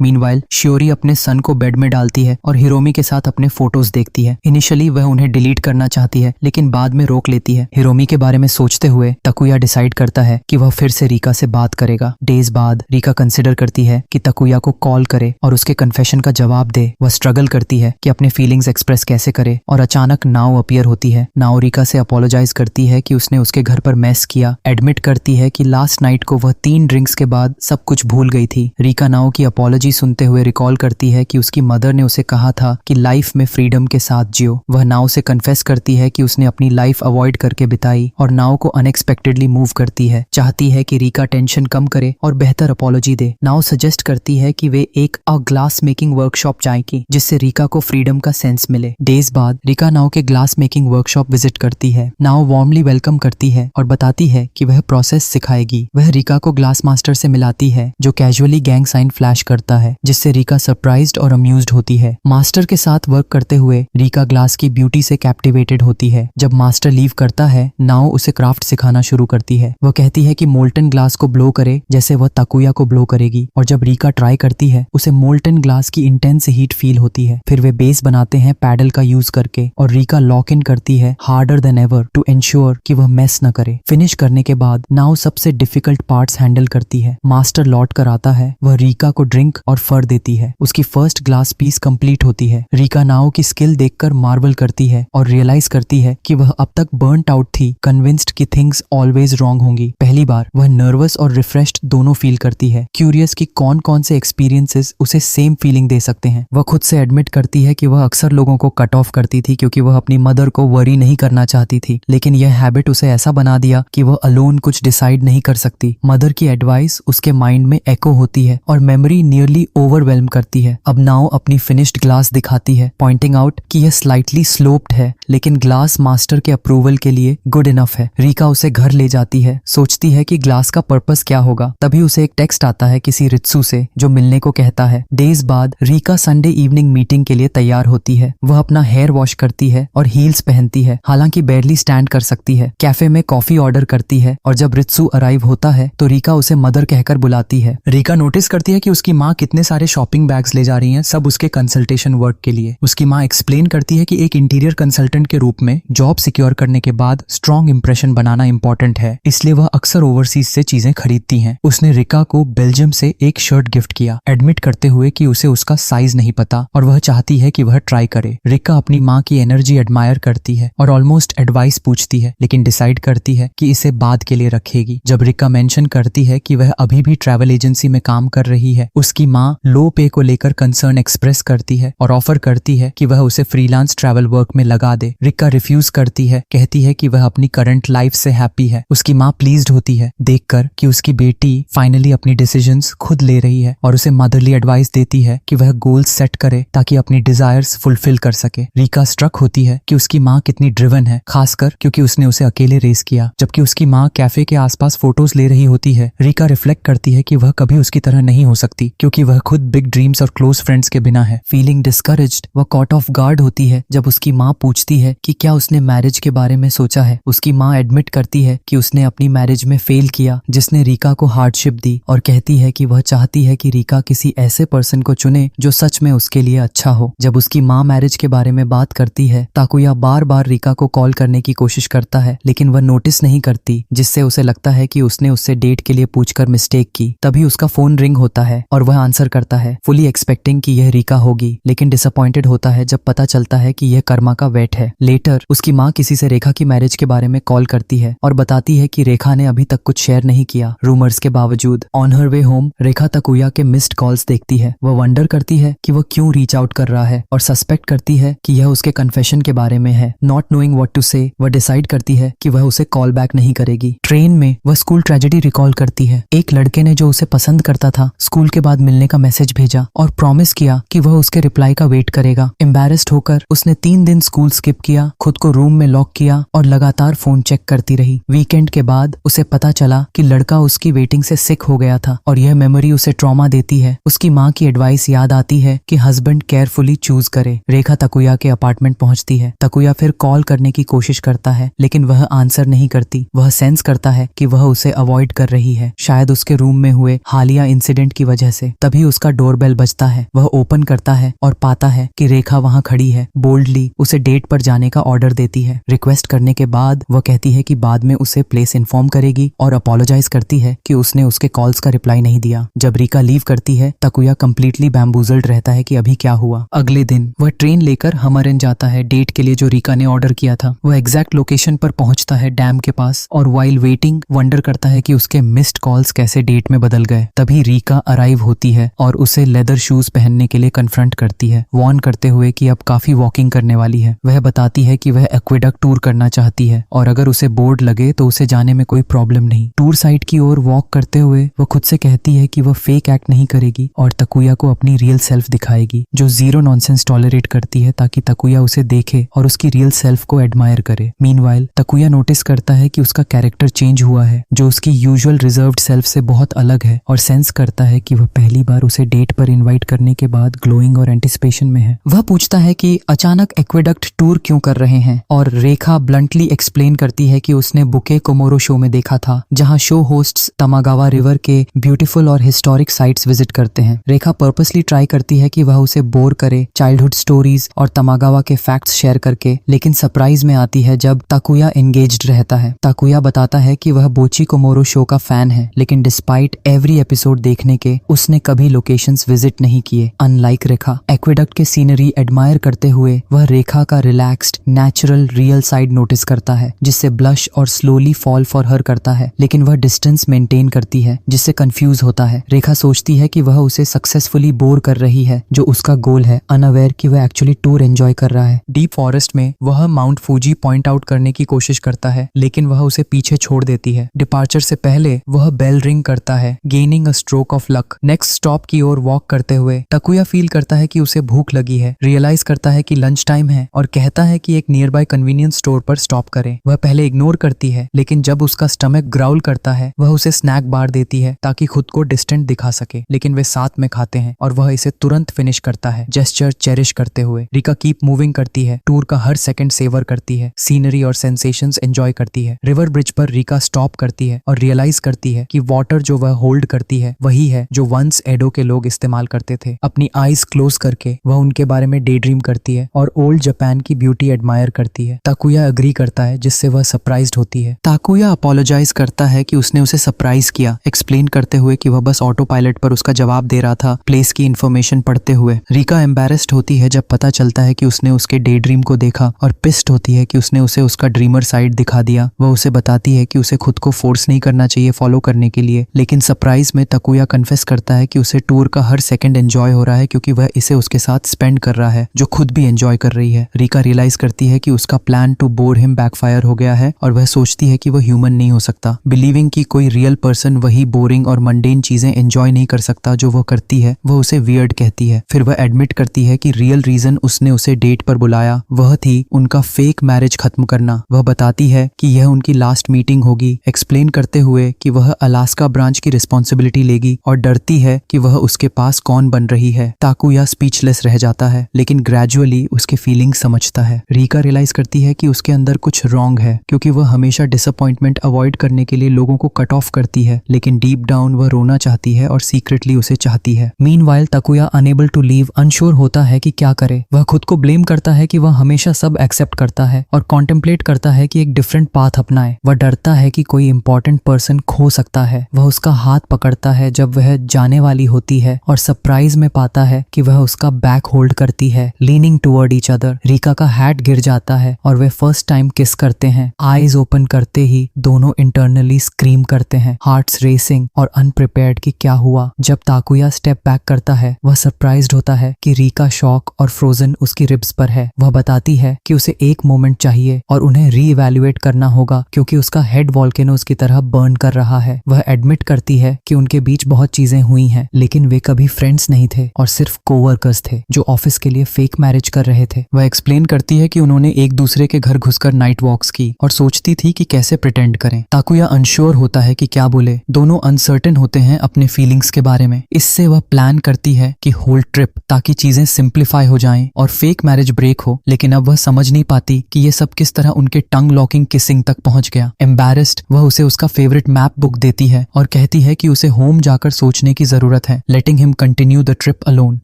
मीनवाइल शियोरी अपने सन को बेड में डालती है और हिरोमी के साथ अपने फोटोज देखती है। इनिशियली वह उन्हें डिलीट करना चाहती है लेकिन बाद में रोक लेती है। हिरोमी के बारे में सोचते हुए ताकुया डिसाइड करता है कि वह फिर से रिका से बात करेगा। डेज बाद रिका कंसिडर करती है कि ताकुया को कॉल करे और उसके कन्फेशन का जवाब दे। वह स्ट्रगल करती है कि अपने फीलिंग्स एक्सप्रेस कैसे करे और अचानक नाओ अपीयर होती है। नाओ रिका से अपोलोजाइज करती है कि उसने उसके घर पर मैस किया। एडमिट करती है कि लास्ट नाइट को वह 3 ड्रिंक्स के बाद सब कुछ भूल गई थी। रिका नाओ की अपॉलॉजी सुनते हुए रिकॉल करती है कि उसकी मदर ने उसे कहा था कि लाइफ में फ्रीडम के साथ जियो। वह नाओ से कन्फेस करती है कि उसने अपनी लाइफ अवॉइड करके बिताई और नाओ को अनएक्सपेक्टेडली मूव करती है। चाहती है कि रिका टेंशन कम करे और बेहतर अपॉलॉजी दे। नाओ सजेस्ट करती है कि वे एक ग्लास मेकिंग वर्कशॉप जाएगी जिससे रिका को फ्रीडम का सेंस मिले। डेज बाद रिका नाओ के ग्लास मेकिंग वर्कशॉप विजिट करती है। नाओ वार्मली वेलकम करती है और बताती है कि वह प्रोसेस सिखाएगी। वह रिका को ग्लास मास्टर से मिलाती है जो कैजुअली गैंग साइन फ्लैश करता है, जिससे रिका सरप्राइज्ड और अम्यूज्ड होती है। मास्टर के साथ वर्क करते हुए रिका ग्लास की ब्यूटी से कैप्टिवेटेड होती है। जब मास्टर लीव करता है नाओ उसे क्राफ्ट सिखाना शुरू करती है। वह कहती है कि मोल्टन ग्लास को ब्लो करे जैसे वह ताकुया को ब्लो करेगी और जब रिका ट्राई करती है उसे मोल्टन ग्लास की इंटेंस हीट फील होती है। फिर वे बेस बनाते हैं पैडल का यूज करके और रिका लॉक इन करती है harder than ever to ensure कि वह मेस न करे। फिनिश करने के बाद नाओ सबसे डिफिकल्ट पार्ट्स हैंडल करती है। मास्टर लौट कर आता है। वह रिका को ड्रिंक और फर देती है। उसकी फर्स्ट ग्लास पीस कंप्लीट होती है। रिका नाओ की स्किल देखकर मार्वल करती है और रियलाइज करती है कि वह अब तक बर्नट आउट थी, कन्विंस्ड कि थिंग्स ऑलवेज रॉन्ग होंगी। पहली बार वह नर्वस और रिफ्रेश्ड दोनों फील करती है, क्यूरियस कि कौन कौन से एक्सपीरियंसेस उसे सेम फीलिंग दे सकते हैं। वह खुद से एडमिट करती है कि वह अक्सर लोगों को कट ऑफ करती थी क्योंकि वह अपनी मदर को वरी नहीं करना चाहती थी, लेकिन यह हैबिट उसे ऐसा बना दिया कि वह अलोन कुछ डिसाइड नहीं कर सकती। मदर की एडवाइस उसके माइंड में एको होती है और मेमोरी नियरली ओवरवेल्म करती है। अब नाओ अपनी फिनिश्ड ग्लास दिखाती है, पॉइंटिंग आउट कि यह स्लाइटली स्लोप्ड है लेकिन ग्लास मास्टर के अप्रूवल के लिए गुड इनफ है। रिका उसे घर ले जाती है, सोचती है कि ग्लास का पर्पस क्या होगा। तभी उसे एक टेक्स्ट आता है किसी रित्सु से जो मिलने को कहता है। डेज बाद रिका संडे इवनिंग मीटिंग के लिए तैयार होती है। वह अपना हेयर वॉश करती है और हील्स पहनती है, हालांकि बैरली स्टैंड कर सकती है। कैफे में कॉफी ऑर्डर करती है और जब रित्सु अराइव होता है तो रिका उसे मदर कहकर बुलाती है। रिका नोटिस करती है कि उसकी माँ कितने सारे शॉपिंग बैग्स ले जा रही हैं, सब उसके कंसल्टेशन वर्क के लिए। उसकी माँ एक्सप्लेन करती है कि एक इंटीरियर कंसल्टेंट के रूप में जॉब सिक्योर करने के बाद स्ट्रॉन्ग इंप्रेशन बनाना इंपॉर्टेंट है, इसलिए वह अक्सर ओवरसीज से चीजें खरीदती हैं। उसने रिका को बेल्जियम से एक शर्ट गिफ्ट किया, एडमिट करते हुए कि उसे उसका साइज नहीं पता और वह चाहती है कि वह ट्राई करे। रिका अपनी माँ की एनर्जी एडमायर करती है और ऑलमोस्ट एडवाइस पूछती है, लेकिन डिसाइड करती है कि इसे बाद के लिए रखेगी। जब रिका मेंशन करती है कि वह अभी भी ट्रैवल एजेंसी में काम कर रही है, उसकी माँ लो पे को लेकर कंसर्न एक्सप्रेस करती है और ऑफर करती है कि वह उसे फ्रीलांस ट्रैवल वर्क में लगा दे। रिका रिफ्यूज करती है, कहती है कि वह अपनी करंट लाइफ से हैप्पी है। उसकी माँ प्लीज्ड होती है देखकर कि उसकी बेटी फाइनली अपनी डिसीजंस खुद ले रही है और उसे मदरली एडवाइस देती है कि वह गोल्स सेट करे ताकि अपनी डिजायर्स फुलफिल कर सके। रिका स्ट्रक होती है कि उसकी माँ कितनी ड्रिवन है, खासकर क्योंकि उसने उसे अकेले रेस किया। जबकि उसकी माँ कैफे के आसपास फोटोज ले रही होती है, रिका रिफ्लेक्ट करती है कि वह कभी उसकी तरह नहीं हो सकती क्योंकि वह खुद बिग ड्रीम्स और क्लोज फ्रेंड्स के बिना है। फीलिंग डिस्करेज्ड वह कॉट ऑफ गार्ड होती है जब उसकी माँ पूछती है कि क्या उसने मैरिज के बारे में सोचा है। उसकी माँ एडमिट करती है कि उसने अपनी मैरिज में फेल किया जिसने रिका को हार्डशिप दी और कहती है कि वह चाहती है कि रिका किसी ऐसे पर्सन को चुने जो सच में उसके लिए अच्छा हो। जब उसकी माँ मैरिज के बारे में बात करती है, ताकुया बार बार रिका को कॉल करने की कोशिश करता है लेकिन वह नोटिस नहीं करती, जिससे उसे लगता है कि उसने उससे डेट के लिए पूछकर मिस्टेक की। तभी उसका फोन रिंग होता है और वह आंसर करता है, फुली एक्सपेक्टिंग कि यह रिका होगी, लेकिन डिसअपॉइंटेड होता है जब पता चलता है कि यह कर्मा का वेट है। लेटर उसकी माँ किसी से रेखा की मैरिज के बारे में कॉल करती है और बताती है कि रेखा ने अभी तक कुछ शेयर नहीं किया रूमर्स के बावजूद। ऑन हर वे होम रेखा ताकुया के मिस्ड कॉल्स देखती है। वह वंडर करती है कि वह क्यों रीच आउट कर रहा है और सस्पेक्ट करती है कि यह उसके कन्फेशन के बारे में है। नॉट नोइंग व्हाट टू से वह डिसाइड करती है कि वह उसे कॉल बैक नहीं करेगी। ट्रेन में वह स्कूल ट्रेजेडी रिकॉल करती है। एक लड़के ने जो उसे पसंद करता था स्कूल के बाद मिलने का मैसेज भेजा और प्रॉमिस किया कि वह उसके रिप्लाई का वेट करेगा। एम्बैरेस्ड होकर उसने 3 दिन स्कूल स्किप किया, खुद को रूम में लॉक किया और लगातार फोन चेक करती रही। वीकेंड के बाद उसे पता चला कि लड़का उसकी वेटिंग से सिक हो गया था और यह मेमोरी उसे ट्रॉमा देती है। उसकी माँ की एडवाइस याद आती बताती है कि हस्बैंड केयरफुली चूज करे। रेखा तकुया के अपार्टमेंट पहुंचती है। तकुया फिर कॉल करने की कोशिश करता है लेकिन वह आंसर नहीं करती। वह सेंस करता है कि वह उसे अवॉइड कर रही है, शायद उसके रूम में हुए हालिया इंसिडेंट की वजह से। तभी उसका डोरबेल बजता है। वह ओपन करता है और पाता है कि रेखा वहां खड़ी है। बोल्डली उसे डेट पर जाने का ऑर्डर देती है। रिक्वेस्ट करने के बाद वह कहती है कि बाद में उसे प्लेस इन्फॉर्म करेगी और अपोलोजाइज करती है कि उसने उसके कॉल्स का रिप्लाई नहीं दिया। जब रीका लीव करती है, तकुया कंप्लीटली बैम्बूजल्ड रहता है कि अभी क्या हुआ। अगले दिन वह ट्रेन लेकर हमरन जाता है डेट के लिए जो रीका ने ऑर्डर किया था। वह एग्जैक्ट लोकेशन पर पहुंचता है डैम के पास और वाइल वेटिंग वंडर करता है कि उसके मिस्ड कॉल्स कैसे डेट में बदल गए। तभी रीका अराइव होती है और उसे लेदर शूज पहनने के लिए कन्फ्रंट करती है, वॉर्न करते हुए कि अब काफी वॉकिंग करने वाली है। वह बताती है कि वह एक्वेडक्ट टूर करना चाहती है और अगर उसे बोर्ड लगे तो उसे जाने में कोई प्रॉब्लम नहीं। टूर साइट की ओर वॉक करते हुए वह खुद से कहती है कि वह फेक एक्ट नहीं करेगी और तकुया को अपनी रियल सेल्फ दिखाएगी, जो जीरो नॉनसेंस टॉलरेट करती है ताकि तकुया उसे देखे और उसकी रियल सेल्फ को एडमायर करे। मीनवाइल तकुया नोटिस करता है कि उसका कैरेक्टर चेंज हुआ है, जो उसकी यूजुअल रिजर्व्ड सेल्फ से बहुत अलग है, और सेंस करता है कि वह पहली बार उसे डेट पर इनवाइट करने के बाद ग्लोइंग और एंटिसिपेशन में है। वह पूछता है कि अचानक एक्वेडक्ट टूर क्यों कर रहे हैं और रेखा ब्लंटली एक्सप्लेन करती है कि उसने बुके कोमोरो शो में देखा था, जहां शो होस्ट्स तमागावा रिवर के ब्यूटीफुल और हिस्टोरिक साइट्स विजिट करते हैं। रेखा पर्पसली ट्राई करती है कि वह उसे बोर करे चाइल्डहुड स्टोरीज और तमागावा के फैक्ट्स शेयर करके, लेकिन सरप्राइज में आती है जब ताकुया एंगेज्ड रहता है। ताकुया बताता है कि वह बोची कोमोरो शो का फैन है, लेकिन डिस्पाइट एवरी एपिसोड देखने के उसने कभी लोकेशंस विजिट नहीं किए। अनलाइक रेखा, एक्वेडक्ट के सीनरी एडमायर करते हुए वह रेखा का relaxed natural real side notice करता है, जिससे ब्लश और स्लोली फॉल फॉर हर करता है, लेकिन वह डिस्टेंस मेंटेन करती है, जिससे कंफ्यूज होता है। रेखा सोचती है कि वह उसे सक्सेसफुली बोर कर रही है, जो उसका गोल है, अनअवेयर कि वह एक्चुअली टूर एंजॉय कर रहा है। डीप फॉरेस्ट में वह माउंट फूजी पॉइंट आउट करने की कोशिश करता है, लेकिन वह उसे पीछे छोड़ देती है। डिपार्चर से पहले वह बेल रिंग करता है, gaining a stroke of luck. Next stop की ओर वॉक करते हुए तकुया फील करता है कि उसे भूख लगी है, रियलाइज करता है कि लंच टाइम है और कहता है कि एक नियर बाय कन्वीनियंस स्टोर पर स्टॉप करे। वह पहले इग्नोर करती है, लेकिन जब उसका स्टमक ग्राउल करता है, वह उसे स्नैक बार देती है ताकि खुद को डिस्टेंट दिखा सके, लेकिन वे साथ में खाते हैं और वह इसे तुरंत फिनिश करता है, जेस्चर चेरिश करते हुए। रिका कीप मूविंग करती है, टूर का हर सेकंड सेवर करती है, सीनरी और सेंसेशंस एंजॉय करती है। रिवर ब्रिज पर रिका स्टॉप करती है और रियलाइज करती है कि वाटर जो वह होल्ड करती है वही है जो वंस एडो के लोग इस्तेमाल करते थे। अपनी आईज क्लोज करके वह उनके बारे में डे ड्रीम करती है और ओल्ड जापान की ब्यूटी एडमायर करती है। ताकुया अग्री करता है, जिससे वह सरप्राइज्ड होती है। ताकुया अपोलोजाइज करता है कि उसने उसे सरप्राइज किया, एक्सप्लेन करते हुए कि वह बस ऑटो पायलट पर उसका जवाब दे रहा था, प्लेस की इन्फॉर्मेशन पढ़ते हुए। रिका एम्बेरेस्ड होती है जब पता चलता है कि उसने उसके डे ड्रीम को देखा और पिस्ड होती है कि उसने उसे उसका ड्रीमर साइड दिखा दिया। वह उसे बताती है कि उसे खुद को फोर्स नहीं करना चाहिए फॉलो करने के लिए, लेकिन सरप्राइज में तकुया कन्फेस करता है कि उसे टूर का हर सेकंड एंजॉय हो रहा है क्योंकि वह इसे उसके साथ स्पेंड कर रहा है, जो खुद भी एंजॉय कर रही है। रिका रियलाइज करती है कि उसका plan to bore him backfire हो गया है और वह सोचती है कि वह ह्यूमन नहीं हो सकता, बिलीविंग कि कोई रियल पर्सन वही बोरिंग और मंडेन चीजें एंजॉय नहीं कर सकता जो वह करती है। वह उसे वियर्ड कहती है। फिर वह एडमिट करती है कि रियल रीजन उसने उसे डेट पर बुलाया वह थी उनका फेक मैरिज खत्म करना। वह बताती है कि यह उनकी लास्ट मीटिंग होगी, एक्सप्लेन करते हुए कि वह अलास्का ब्रांच की रिस्पॉन्सिबिलिटी लेगी और डरती है कि वह उसके पास कौन बन रही है। ताकुया स्पीचलेस रह जाता है, लेकिन ग्रेजुअली उसके फीलिंग्स समझता है। रीका रियलाइज करती है कि उसके अंदर कुछ रॉन्ग है, क्योंकि वह हमेशा डिसअपॉइंटमेंट अवॉइड करने के लिए लोगों को कट ऑफ करती है, लेकिन डीप डाउन वह रोना चाहती है और सीक्रेटली उसे चाहती है। Meanwhile Takuya unable to leave unsure होता है कि क्या करे। वह खुद को ब्लेम करता है कि वह हमेशा सब एक्सेप्ट करता है और कॉन्टेम्पलेट करता है कि एक डिफरेंट पाथ अपनाए। वह डरता है कि कोई इंपॉर्टेंट पर्सन खो सकता है। वह उसका हाथ पकड़ता है जब वह जाने वाली होती है और सरप्राइज में पाता है कि वह उसका बैक होल्ड करती है, leaning toward each other. Rica का हैट गिर जाता है और वे फर्स्ट टाइम किस करते हैं। आईज ओपन करते ही दोनों इंटरनली स्क्रीम करते हैं, हार्ट्स रेसिंग और अनप्रिपेयर्ड कि क्या हुआ। जब ताकुया स्टेप बैक करता है, वह सरप्राइज्ड होता है कि रीका शॉक और फ्रोजन उसकी रिब्स पर है। वह बताती है कि उसे एक मोमेंट चाहिए और उन्हें रीइवैल्यूएट करना होगा क्योंकि उसका हेड वॉल्केनोस की तरह बर्न कर रहा है। वह एडमिट करती है कि उनके बीच बहुत चीजें हुई हैं, लेकिन वे कभी फ्रेंड्स नहीं थे और सिर्फ कोवर्कर्स थे जो ऑफिस के लिए फेक मैरिज कर रहे थे। वह एक्सप्लेन करती है कि उन्होंने एक दूसरे के घर घुसकर नाइट वॉक्स की और सोचती थी कि कैसे प्रिटेंड करें। ताकुया अनश्योर होता है कि क्या बोले। दोनों अनसर्टेन होते हैं अपने फीलिंग्स के बारे में। इससे वह प्लान करती है है कि होल ट्रिप ताकि चीजें सिंप्लीफाई हो जाएं और फेक मैरिज ब्रेक हो, लेकिन अब वह समझ नहीं पाती कि ये सब किस तरह उनके टंग लॉकिंग किसिंग तक पहुंच गया। एम्बैरेस्ड वह उसे उसका फेवरेट मैप बुक देती है और कहती है कि उसे होम जाकर सोचने की जरूरत है, लेटिंग him continue the trip alone.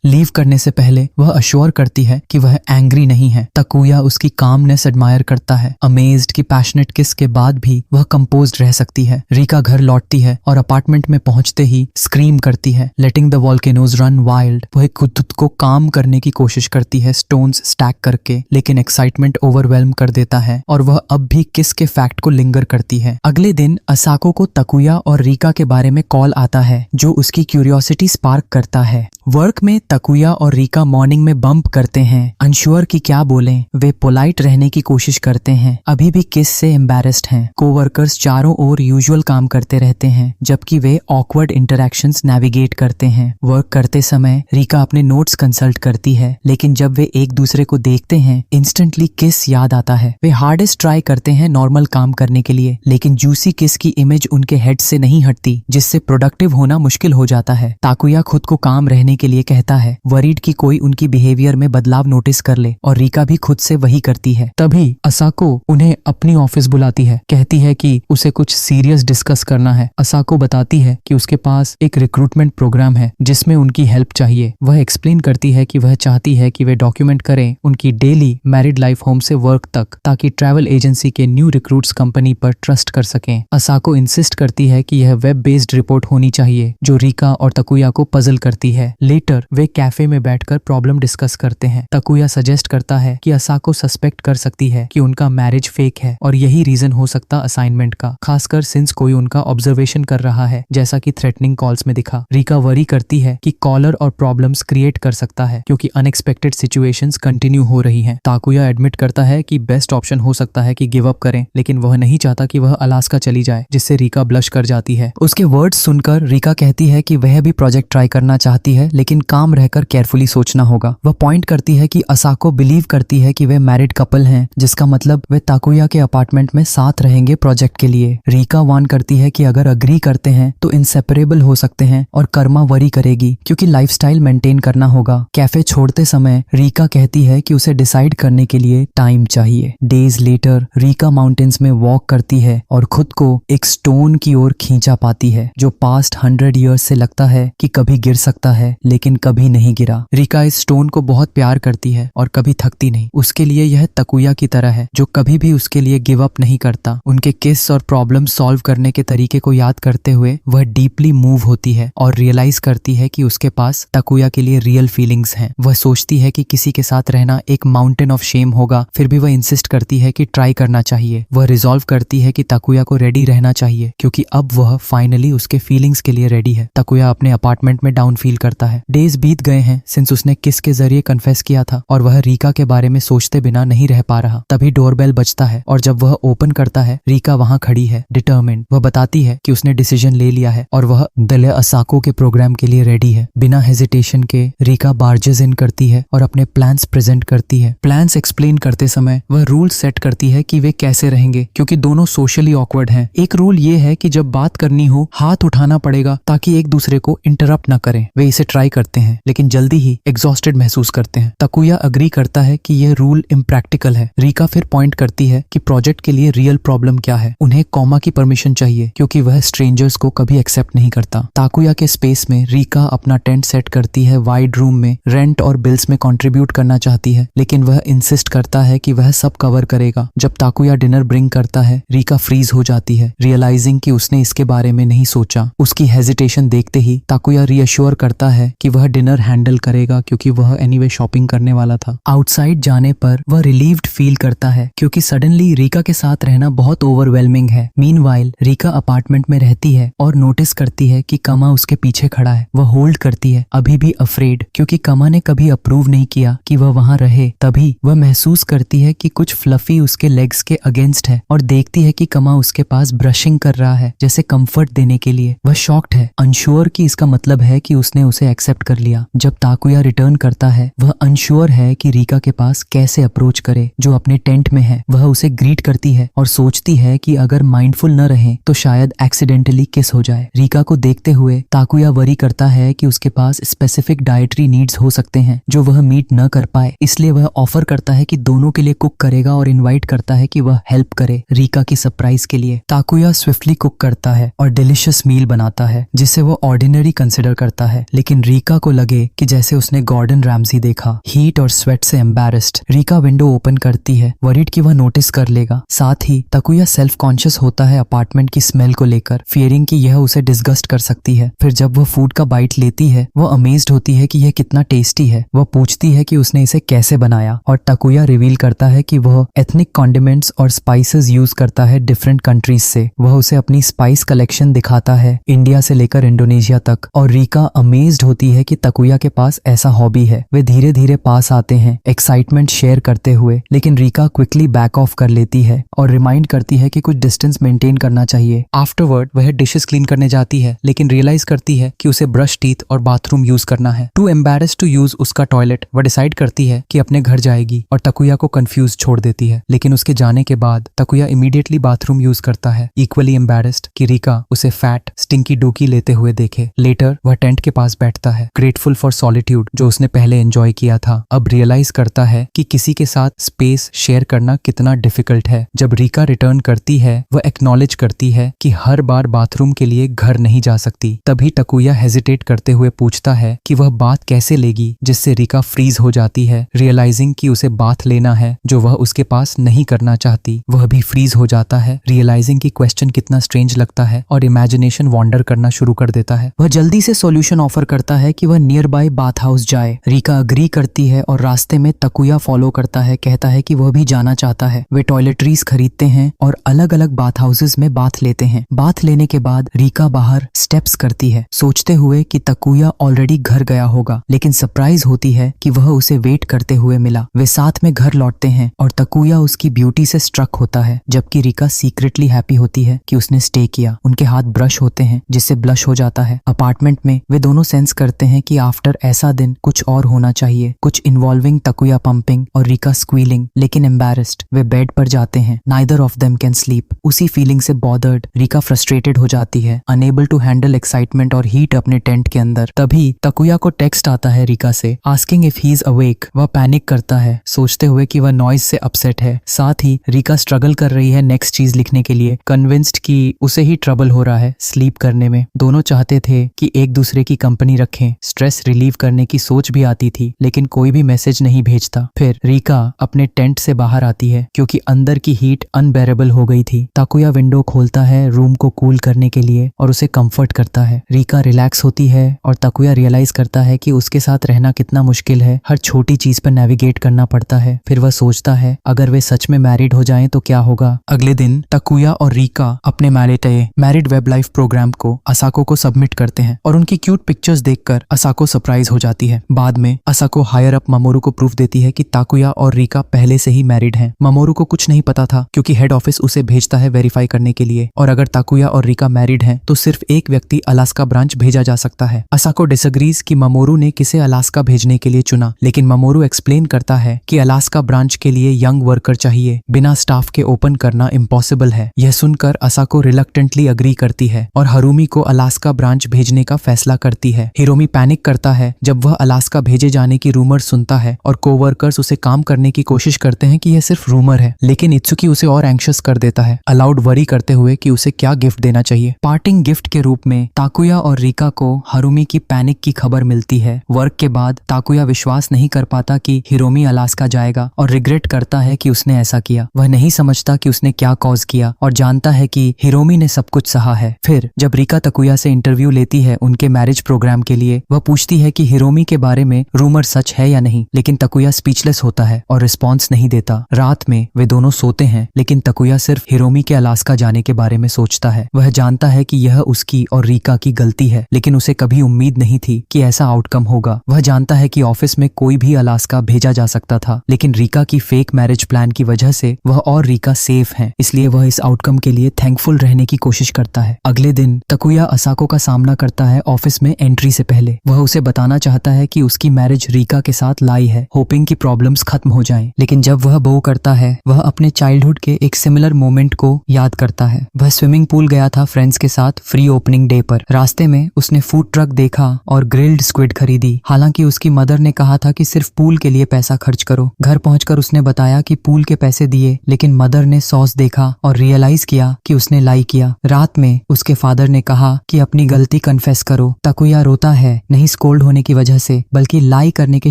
Leave करने से पहले वह अश्योर करती है कि वह एंग्री नहीं है। तकुया उसकी कामनेस एडमायर करता है, अमेज्ड कि पैशनेट किस के बाद भी वह कंपोज्ड रह सकती है। रीका घर लौटती है और अपार्टमेंट में पहुंचते ही स्क्रीम करती है, letting the volcanoes run wild. वह खुद को काम करने की कोशिश करती है स्टोन्स स्टैक करके, लेकिन एक्साइटमेंट ओवरवेल्म कर देता है और वह अब भी किस के फैक्ट को लिंगर करती है। अगले दिन असाको को तकुया और रीका के बारे में कॉल आता है जो उसकी क्यूरियोसिटी स्पार्क करता है। वर्क में तकुया और रीका मॉर्निंग में बम्प करते हैं, अनश्योर कि क्या बोलें। वे पोलाइट रहने की कोशिश करते हैं, अभी भी किस से एम्बैरेस्ड हैं। कोवर्कर्स चारों ओर यूजुअल काम करते रहते हैं जबकि वे ऑकवर्ड इंटरैक्शंस नेविगेट करते हैं। वर्क करते समय रीका अपने नोट्स कंसल्ट करती है, लेकिन जब वे एक दूसरे को देखते हैं इंस्टेंटली किस याद आता है। वे हार्डेस्ट ट्राई करते हैं नॉर्मल काम करने के लिए, लेकिन जूसी किस की इमेज उनके हेड से नहीं हटती, जिससे प्रोडक्टिव होना मुश्किल हो जाता है। ताकुया खुद को काम रहने के लिए कहता है, वरीड कि कोई उनकी बिहेवियर में बदलाव नोटिस कर ले, और रीका भी खुद से वही करती है। तभी असाको उन्हें अपनी ऑफिस बुलाती है, कहती है कि उसे कुछ सीरियस डिस्कस करना है। असाको बताती है कि उसके पास एक रिक्रूटमेंट प्रोग्राम है जिसमें उनकी हेल्प चाहिए। वह एक्सप्लेन करती है कि वह चाहती है कि वे डॉक्यूमेंट करें उनकी डेली मैरिड लाइफ होम से वर्क तक, ताकि ट्रैवल एजेंसी के न्यू रिक्रूट्स कंपनी पर ट्रस्ट कर सकें। असाको इंसिस्ट करती है कि यह वेब बेस्ड रिपोर्ट होनी चाहिए जो रीका और तकुया को पजल करती है। लेटर वे कैफे में बैठकर प्रॉब्लम डिस्कस करते हैं। तकुया सजेस्ट करता है कि असाको सस्पेक्ट कर सकती है कि उनका मैरिज फेक है और यही रीजन हो सकता असाइनमेंट का, खासकर सिंस कोई उनका ऑब्जर्वेशन कर रहा है, जैसा कि थ्रेटनिंग कॉल्स में दिखा। रीका वरी करती है कि कॉलर और प्रॉब्लम्स क्रिएट कर सकता है क्योंकि अनएक्सपेक्टेड सिचुएशंस कंटिन्यू हो रही हैं। ताकुया एडमिट करता है कि बेस्ट ऑप्शन हो सकता है कि गिव अप करें, लेकिन वह नहीं चाहता कि वह अलास्का चली जाए, जिससे रीका ब्लश कर जाती है। उसके वर्ड्स सुनकर रीका कहती है कि वह भी प्रोजेक्ट ट्राई करना चाहती है, लेकिन काम रहकर केयरफुली सोचना होगा। वह पॉइंट करती है कि असाको बिलीव करती है कि वे मैरिड कपल हैं, जिसका मतलब वे ताकुया के अपार्टमेंट में साथ रहेंगे प्रोजेक्ट के लिए। रीका वार्न करती है कि अगर अग्री करते हैं तो इनसेपरेबल हो सकते हैं और कर्मा वरी करेगी क्योंकि लाइफस्टाइल मेंटेन करना होगा। कैफे छोड़ते समय रीका कहती है कि उसे डिसाइड करने के लिए टाइम चाहिए। डेज लेटर रीका माउंटेन्स में वॉक करती है और खुद को एक स्टोन की ओर खींचा पाती है जो पास्ट 100 ईयर्स से लगता है कि कभी गिर सकता है, लेकिन कभी नहीं गिरा। रीका इस स्टोन को बहुत प्यार करती है और कभी थकती नहीं। उसके लिए यह तकुया की तरह है जो कभी भी उसके लिए गिव अप नहीं करता। उनके किस और प्रॉब्लम सॉल्व करने के तरीके को याद करते हुए वह डीपली मूव होती है और रियलाइज करती है कि उसके पास तकुया के लिए रियल फीलिंग्स हैं। वह सोचती है कि किसी के साथ रहना एक माउंटेन ऑफ शेम होगा, फिर भी वह इंसिस्ट करती है कि ट्राई करना चाहिए। वह रिजॉल्व करती है कि तकुया को रेडी रहना चाहिए क्योंकि अब वह फाइनली उसके फीलिंग्स के लिए रेडी है। तकुया अपने अपार्टमेंट में डाउन फील करता है। डेज बीत गए हैं सिंस उसने किस के जरिए कन्फेस किया था और वह रीका के बारे में सोचते बिना नहीं रह पा रहा। तभी डोरबेल बजता है और जब वह ओपन करता है रीका वहां खड़ी है, डिटर्मिन्ड। वह बताती है कि उसने डिसीजन ले लिया है और वह दले असाको के प्रोग्राम के लिए रेडी है। बिना हेजिटेशन के रीका बार्जेस इन करती है और अपने प्लान्स प्रेजेंट करती है। प्लान्स एक्सप्लेन करते समय वह रूल सेट करती है कि वे कैसे रहेंगे क्योंकि दोनों सोशली ऑकवर्ड हैं। एक रूल ये है कि जब बात करनी हो हाथ उठाना पड़ेगा ताकि एक दूसरे को इंटरप्ट न करें। वे इसे ट्राई करते हैं लेकिन जल्दी ही एग्जॉस्टेड महसूस करते हैं। तकुया अग्री करता है कि यह रूल इम्प्रैक्टिकल है। रीका फिर पॉइंट करती है कि प्रोजेक्ट के लिए रियल प्रॉब्लम क्या है। उन्हें कॉमा की परमिशन चाहिए क्योंकि वह स्ट्रेंजर्स को कभी एक्सेप्ट नहीं करता। ताकुया के स्पेस में रीका अपना टेंट सेट करती है। वाइड रूम में रेंट और बिल्स में कंट्रीब्यूट करना चाहती है, लेकिन वह इंसिस्ट करता है कि वह सब कवर करेगा। जब ताकुया डिनर ब्रिंग करता है रीका फ्रीज हो जाती है, रियलाइजिंग कि उसने इसके बारे में नहीं सोचा। उसकी हेजिटेशन देखते ही ताकुया रीअश्योर करता है कि वह डिनर हैंडल करेगा क्योंकि वह एनीवे शॉपिंग करने वाला था। आउटसाइड जाने पर वह रिलीव्ड फील करता है क्योंकि सडनली रीका के साथ रहना बहुत ओवरवेलमिंग है। मीनवाइल रीका अपार्टमेंट में रहती है और नोटिस करती है कि कमा उसके पीछे खड़ा है। वह होल्ड करती है, अभी भी अफ्रेड, क्योंकि कमा ने कभी अप्रूव नहीं किया कि वह वहां रहे। तभी वह महसूस करती है कि कुछ फ्लफी उसके लेग्स के अगेंस्ट है और देखती है कि कमा उसके पास ब्रशिंग कर रहा है जैसे कंफर्ट देने के लिए। वह शॉक्ड है, अनश्योर कि इसका मतलब है कि उसने उसे एक्सेप्ट कर लिया। जब ताकुया रिटर्न करता है, वह अनश्योर है कि रीका के पास कैसे अप्रोच करे, जो अपने टेंट में है। वह उसे ग्रीट करती है और सोचती है कि अगर माइंडफुल न रहे तो शायद एक्सीडेंटली किस हो जाए। रीका को देखते हुए ताकुया वरी करता है कि उसके पास स्पेसिफिक डाइटरी नीड्स हो सकते हैं जो वह मीट न कर पाए, इसलिए वह ऑफर करता है कि दोनों के लिए कुक करेगा और इनवाइट करता है कि वह हेल्प करे रीका की सरप्राइज के लिए। ताकुया स्विफ्टली कुक करता है और डिलिशियस मील बनाता है जिसे वो ऑर्डिनरी कंसिडर करता है, लेकिन रीका को लगे कि जैसे उसने गॉर्डन रैमजी देखा। हीट और स्वेट से एम्बैरेस्ड रीका विंडो ओपन करती है, वरीड कि वह नोटिस कर लेगा। साथ ही ताकुया सेल्फ कॉन्शियस होता है अपार्टमेंट की स्मेल को लेकर, फियरिंग कि यह उसे डिस्गस्ट कर सकती है। फिर जब वह फूड का बाइट लेती है, वह अमेज्ड होती है कि यह कितना टेस्टी है। वह पूछती है कि उसने इसे कैसे बनाया और ताकुया रिवील करता है कि वह एथनिक कॉन्डिमेंट्स और स्पाइसेस यूज करता है डिफरेंट कंट्रीज से। वह उसे अपनी स्पाइस कलेक्शन दिखाता है, इंडिया से लेकर इंडोनेशिया तक, और रीका अमेज्ड होती है कि ताकुया के पास ऐसा हॉबी है। वे धीरे धीरे पास आते हैं, एक्साइटमेंट शेयर करते हुए, लेकिन रीका क्विकली बैक ऑफ कर लेती है और रिमाइंड करती है कि कुछ डिस्टेंस मेंटेन करना चाहिए। आफ्टरवर्ड वह डिशेस क्लीन करने जाती है, लेकिन रियलाइज करती है कि उसे ब्रश, टीथ और बाथरूम यूज करना है। टू एम्बैरेस्ड टू यूज उसका टॉयलेट, वह डिसाइड करती है कि अपने घर जाएगी और ताकुया को कंफ्यूज छोड़ देती है। लेकिन उसके जाने के बाद ताकुया इमीडिएटली बाथरूम यूज करता है, इक्वली एम्बैरेस्ड कि रीका उसे फैट स्टिंकी डोकी लेते हुए देखे। लेटर वह टेंट के पास बैठता है, ग्रेटफुल फॉर सॉलिट्यूड जो उसने पहले एंजॉय किया था। अब रियलाइज करता है कि किसी के साथ स्पेस शेयर करना कितना डिफिकल्ट है। जब रीका रिटर्न करती है, वह एक्नॉलेज करती है कि हर बार बाथरूम के लिए घर नहीं जा सकती। तभी ताकुया हेजिटेट करते हुए पूछता है कि वह बात कैसे लेगी, जिससे रीका फ्रीज हो जाती है, रियलाइजिंग कि उसे बात लेना है जो वह उसके पास नहीं करना चाहती। वह भी फ्रीज हो जाता है, रियलाइजिंग कि क्वेश्चन कितना स्ट्रेंज लगता है, और इमेजिनेशन वॉन्डर करना शुरू कर देता है। वह जल्दी से सॉल्यूशन ऑफर करता है कि वह नियर बाय बाथ हाउस जाए। रीका अग्री करती है और रास्ते में ताकुया फॉलो करता है, कहता है कि वह भी जाना चाहता है। वे टॉयलेटरीज खरीदते हैं और अलग अलग बाथ हाउसेज में बाथ लेते हैं। बाथ लेने के बाद रीका बाहर स्टेप्स करती है, सोचते हुए कि ताकुया ऑलरेडी घर गया होगा, लेकिन सरप्राइज होती है कि वह उसे वेट करते हुए मिला। वे साथ में घर लौटते हैं और ताकुया उसकी ब्यूटी से स्ट्रक होता है, जबकि रीका सीक्रेटली हैप्पी होती है कि उसने स्टे किया। उनके हाथ ब्रश होते हैं जिससे ब्लश हो जाता है। अपार्टमेंट में वे दोनों सेंस करते हैं कि आफ्टर ऐसा दिन कुछ और होना चाहिए, कुछ इन्वॉल्विंग ताकुया पंपिंग और रीका स्क्वीलिंग। लेकिन एम्बैरेस्ड वे बेड पर जाते हैं, neither of them can sleep. उसी फीलिंग से बॉदर्ड रीका फ्रस्ट्रेटेड हो जाती है, अनेबल टू हैंडल एक्साइटमेंट और हीट अपने टेंट के अंदर। तभी ताकुया को टेक्स्ट आता है रीका से, asking if he is awake. वह पैनिक करता है, सोचते हुए कि वह नॉइज से अपसेट है। साथ ही रीका स्ट्रगल कर रही है नेक्स्ट चीज लिखने के लिए, कन्विंस्ड कि उसे ही ट्रबल हो रहा है स्लीप करने में। दोनों चाहते थे कि एक दूसरे की कंपनी रखें, स्ट्रेस रिलीव करने की सोच भी आती थी, लेकिन कोई भी मैसेज नहीं भेजता। फिर रीका अपने टेंट से बाहर आती है क्योंकि अंदर की हीट अनबेरेबल हो गई थी। ताकुया विंडो खोलता है रूम को कूल करने के लिए और उसे कंफर्ट करता है। रीका रिलैक्स होती है और ताकुया रियलाइज करता है कि उसके साथ रहना कितना मुश्किल है, हर छोटी चीज पर नेविगेट करना पड़ता है। फिर वह सोचता है अगर वे सच में मैरिड हो जाएं तो क्या होगा। अगले दिन ताकुया और रीका अपने मैरिड वेब लाइफ प्रोग्राम को असाको को सबमिट करते हैं और उनकी क्यूट पिक्चर्स देखकर असाको सरप्राइज हो जाती है। बाद में असाको हायर अप ममोरू को प्रूफ देती है कि ताकुया और रीका पहले से ही मैरिड हैं। ममोरू को कुछ नहीं पता था क्योंकि हेड ऑफिस उसे भेजता है वेरीफाई करने के लिए, और अगर ताकुया और रीका मैरिड हैं तो सिर्फ एक व्यक्ति अलास्का ब्रांच भेजा जा सकता है। असाको डिसएग्रीज कि ममोरू ने किसे अलास्का भेजने के लिए चुना, लेकिन ममोरू एक्सप्लेन करता है कि अलास्का ब्रांच के लिए यंग वर्कर चाहिए, बिना स्टाफ के ओपन करना इम्पॉसिबल है। यह सुनकर असाको रिलक्टेंटली अग्री करती है और हारुमी को अलास्का ब्रांच भेजने का फैसला करती है। हिरोमी पैनिक करता है जब वह अलास्का भेजे जाने की रूमर सुनता है और कोवर्कर्स उसे काम करने की कोशिश करते हैं कि यह सिर्फ रूमर है, लेकिन इत्सुकी उसे और एंग्शियस कर देता है, अलाउड वरी करते हुए कि उसे क्या गिफ्ट देना चाहिए। पार्टिंग गिफ्ट के रूप में ताकुया और रीका को हारुमी की पैनिक की खबर मिलती है। वर्क के बाद ताकुया विश्वास नहीं कर पाता कि हिरोमी अलास्का जाएगा और रिग्रेट करता है कि उसने ऐसा किया। वह नहीं समझता कि उसने क्या कॉज किया और जानता है कि हिरोमी ने सब कुछ सहा है। फिर जब रीका ताकुया से इंटरव्यू लेती है उनके मैरिज प्रोग्राम के लिए, वह पूछती है कि हिरोमी के बारे में रूमर सच है या नहीं, लेकिन ताकुया स्पीचलेस होता है और रिस्पॉन्स नहीं देता। रात में वे दोनों सोते हैं, लेकिन ताकुया सिर्फ हिरोमी के अलास्का जाने के बारे में सोचता है। वह जानता है कि यह उसकी और रीका की गलती है, लेकिन उसे कभी उम्मीद नहीं थी कि ऐसा आउटकम होगा। वह जानता है कि ऑफिस में कोई भी अलास्का भेजा जा सकता था, लेकिन रीका की फेक मैरिज प्लान की वजह से वह और रीका सेफ हैं, इसलिए वह इस आउटकम के लिए थैंकफुल रहने की कोशिश करता है। अगले दिन ताकुया असाको का सामना करता है ऑफिस में एंट्री से पहले। वह उसे बताना चाहता है कि उसकी मैरिज रीका के साथ लाई है, होपिंग की प्रॉब्लम्स खत्म हो जाएं। लेकिन जब वह बो करता है, वह अपने चाइल्डहुड के एक सिमिलर मोमेंट को याद करता है। वह स्विमिंग पूल गया था फ्रेंड्स के साथ फ्री ओपनिंग डे पर। रास्ते में उसने फूड ट्रक देखा और ग्रिल्ड स्क्विड खरीदी। हालांकि उसकी मदर ने कहा था कि सिर्फ पूल के लिए पैसा खर्च करो। घर पहुंचकर उसने बताया कि पूल के पैसे दिए, लेकिन मदर ने सॉस देखा और रियलाइज किया कि उसने लाई किया। रात में उसके फादर ने कहा कि अपनी गलती कन्फेस करो। ताकुया रोता है, नहीं स्कोल्ड होने की वजह से, बल्कि लाई करने के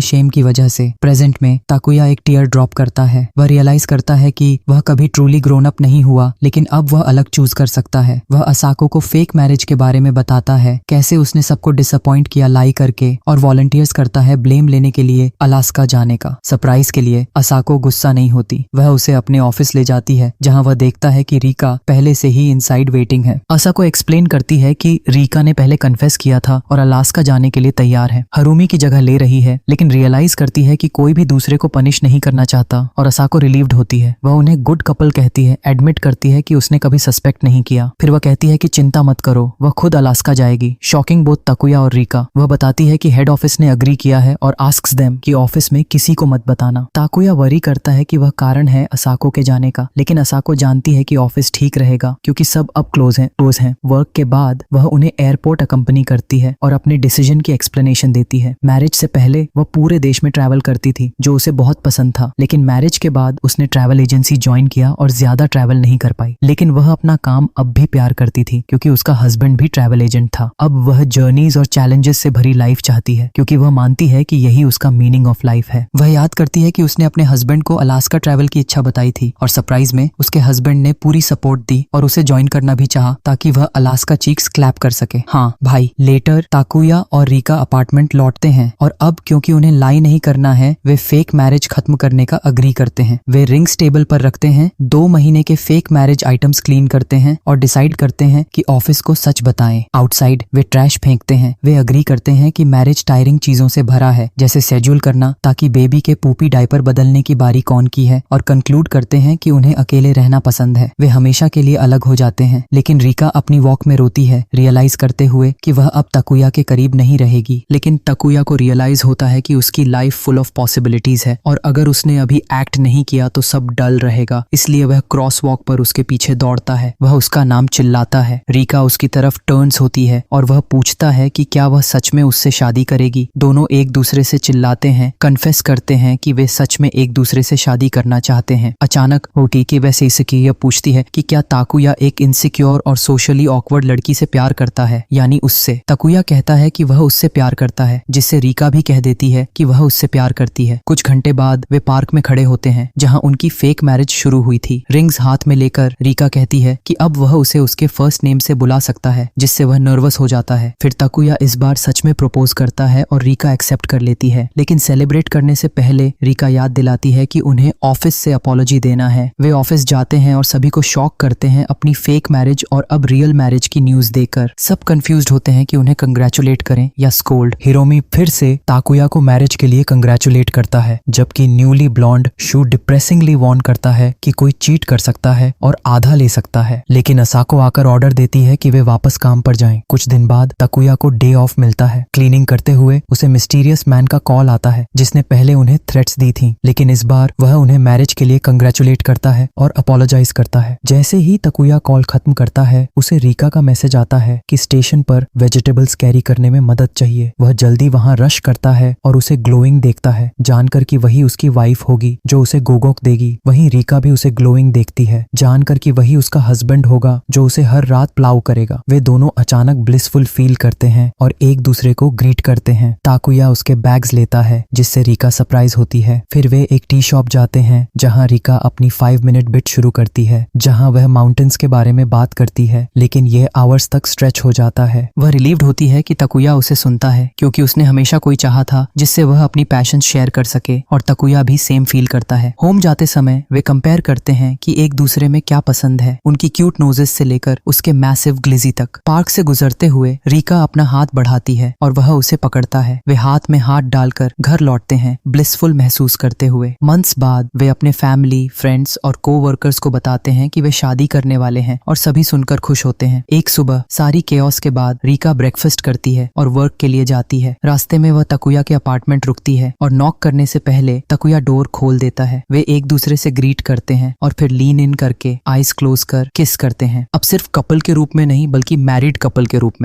शेम की वजह से। प्रेजेंट में ताकुया एक टीयर ड्रॉप करता है। वह रियलाइज करता है कि वह कभी ट्रूली ग्रोन अप नहीं हुआ, लेकिन अब वह अलग चूज कर सकता है। वह असाको को फेक मैरिज के बारे में बताता है, कैसे उसने सबको डिसअपॉइंट किया लाई करके, और वॉलंटियर्स करता है ब्लेम लेने के लिए अलास्का जाने का। सरप्राइज के लिए असाको गुस्सा नहीं होती। वह उसे अपने ऑफिस ले जाती है, जहां वह देखता है कि रीका पहले से ही इनसाइड वेटिंग है। असाको एक्सप्लेन करती है कि रीका ने पहले कन्फेस किया था और अलास्का जाने के लिए तैयार है। हरुमी की जगह ले रही है, लेकिन रियलाइज करती है कि कोई भी दूसरे को पनिश नहीं करना चाहता, और असाको रिलीव्ड होती है। वह उन्हें गुड कपल कहती है, एडमिट करती है कि उसने कभी सस्पेक्ट नहीं किया। फिर वह कहती है कि चिंता मत करो, वह खुद अलास्का जाएगी। शॉकिंग बोथ ताकुया और रीका। वह बताती है कि हेड ऑफिस ने अग्री किया है और आस्क्स देम कि ऑफिस में किसी को मत बताना। ताकुया वरी करता है कि वह कारण है असाको के जाने का, लेकिन असाको जानती है कि ऑफिस ठीक रहेगा क्योंकि सब अब क्लोज हैं। वर्क के बाद वह उन्हें एयरपोर्ट अकंपनी करती है और अपने डिसीजन की एक्सप्लेनेशन देती है। मैरिज से पहले वह पूरे देश में ट्रैवल करती थी, जो उसे बहुत पसंद था, लेकिन मैरिज के बाद उसने ट्रैवल एजेंसी ज्वाइन किया और ज्यादा ट्रैवल नहीं कर पाई। लेकिन वह अपना काम अब भी प्यार करती थी, क्योंकि उसका हस्बैंड भी ट्रैवल एजेंट था। अब वह जर्नीज और चैलेंजेस से भरी लाइफ चाहती है, क्योंकि वह मानती है कि यही उसका मीनिंग ऑफ लाइफ है। वह याद करती है कि उसने अपने हस्बैंड को अलास्का ट्रैवल की इच्छा बताई थी, और सरप्राइज में उसके हस्बैंड ने पूरी सपोर्ट दी और उसे ज्वाइन करना भी चाहा, ताकि वह अलास्का चीक्स क्लैप कर सके। हाँ भाई, लेटर ताकुया और रीका अपार्टमेंट लौटते हैं, और अब क्योंकि उन्हें लाई नहीं करना है, वे फेक मैरिज खत्म करने का अग्री करते हैं। वे रिंग्स टेबल पर रखते हैं, 2 महीने के फेक मैरिज आइटम्स क्लीन करते हैं और डिसाइड करते हैं कि ऑफिस को सच बताएं। आउटसाइड वे ट्रैश फेंकते हैं। वे अग्री करते हैं कि मैरिज टायरिंग चीजों से भरा है, जैसे शेड्यूल करना ताकि बेबी के पूपी डायपर बदलने की बारी कौन की है, और कंक्लूड करते हैं कि उन्हें अकेले रहना पसंद है। वे हमेशा के लिए अलग हो जाते हैं, लेकिन रीका अपनी वॉक में रोती है, रियलाइज करते हुए कि वह अब ताकुया के करीब नहीं रहेगी। लेकिन ताकुया को रियलाइज होता है कि उसकी लाइफ फुल ऑफ पॉसिबिलिटीज है, और अगर उसने अभी एक्ट नहीं किया तो सब डल रहेगा। इसलिए वह क्रॉस वॉक पर उसके पीछे दौड़ता है। वह उसका नाम चिल्लाता है। रीका उसकी तरफ टर्न्स होती है और वह पूछता है कि क्या वह सच में उससे शादी करेगी। दोनों एक दूसरे से चिल्लाते हैं, कन्फेस करते हैं कि वे सच में एक दूसरे से शादी करना चाहते हैं। अचानक होटी की वह सेइसुके पूछती है कि क्या ताकुया एक इनसिक्योर और सोशली ऑकवर्ड लड़की से प्यार करता है, यानी उससे। ताकुया कहता है कि वह उससे प्यार करता है, जिससे रीका भी कह देती है कि वह उससे प्यार करती है। कुछ घंटे बाद वे पार्क में खड़े होते हैं, जहां उनकी फेक मैरिज शुरू हुई थी। रिंग्स हाथ में लेकर रीका कहती है कि अब वह उसे उसके फर्स्ट नेम से बुला सकता है, जिससे वह नर्वस हो जाता है। फिर ताकुया इस बार सच में प्रपोज करता है और रीका एक्सेप्ट कर लेती है। लेकिन सेलिब्रेट करने से पहले रीका याद दिलाती है कि उन्हें ऑफिस से अपॉलॉजी देना है। वे ऑफिस जाते हैं और सभी को शॉक करते हैं अपनी फेक मैरिज और अब रियल मैरिज की न्यूज देकर। सब कंफ्यूज्ड होते हैं कि उन्हें कंग्रेचुलेट करें या स्कोल्ड। हिरोमी फिर से ताकुया को मैरिज के लिए कंग्रेचुलेट करता है, जबकि न्यूली ब्लॉन्ड शू डिप्रेसिंगली वार्न करता है कि कोई चीट कर सकता है और आधा ले सकता है। लेकिन असाको आकर ऑर्डर देती है कि वे वापस काम पर जाएं। कुछ दिन बाद ताकुया को डे ऑफ मिलता है। क्लीनिंग करते हुए उसे मिस्टीरियस मैन का कॉल आता है, जिसने पहले उन्हें थ्रेट्स दी थी, लेकिन इस बार वह उन्हें मैरिज के लिए कंग्रेचुलेट करता है और अपोलोजाइज करता है। जैसे ही ताकुया कॉल खत्म करता है, उसे रीका का मैसेज आता है कि स्टेशन पर वेजिटेबल्स कैरी करने में मदद चाहिए। वह जल्दी वहां रश करता है और उसे ग्लोइंग देखता है, जानकर कि वही उसकी वाइफ होगी जो उसे गोगोक देगी। वहीं रीका भी उसे ग्लोइंग देखती है, जानकर कि वही उसका हस्बैंड होगा जो उसे हर रात प्लाउ करेगा। वे दोनों अचानक ब्लिसफुल फील करते हैं और एक दूसरे को ग्रीट करते हैं। ताकुया उसके बैग्स लेता है, जिससे रीका सरप्राइज होती है। फिर वे एक टी शॉप जाते हैं, जहां रीका अपनी 5 मिनट बिट शुरू करती है, जहां वह माउंटेन्स के बारे में बात करती है, लेकिन यह आवर्स तक स्ट्रेच हो जाता है। वह रिलीव्ड होती है कि ताकुया उसे सुनता है, क्योंकि उसने हमेशा कोई चाहा था जिससे वह अपनी पैशन शेयर कर सके, और ताकुया भी सेम फील करता है। होम जाते समय वे कंपेयर करते हैं कि एक दूसरे में क्या पसंद है, उनकी क्यूट नोजेस से लेकर उसके मैसिव ग्लिजी तक। पार्क से गुजरते हुए रीका अपना हाथ बढ़ाती है और वह उसे पकड़ता है। वे हाथ में हाथ डालकर घर लौटते हैं, ब्लिसफुल महसूस करते हुए। मंथ्स बाद वे अपने फैमिली, फ्रेंड्स और कोवर्कर्स को बताते हैं कि वे शादी करने वाले हैं, और सभी सुनकर खुश होते हैं। एक सुबह सारी केओस के बाद रीका ब्रेकफास्ट करती है है और वर्क के लिए जाती है। रास्ते में वह तकुया के अपार्टमेंट रुकती है और नॉक करने से पहले तकुया डोर खोल देता है। वे एक दूसरे से ग्रीट करते हैं और फिर लीन इन करके आईज क्लोज कर किस करते हैं। अब सिर्फ कपल के रूप में नहीं बल्कि मैरिड कपल के रूप में।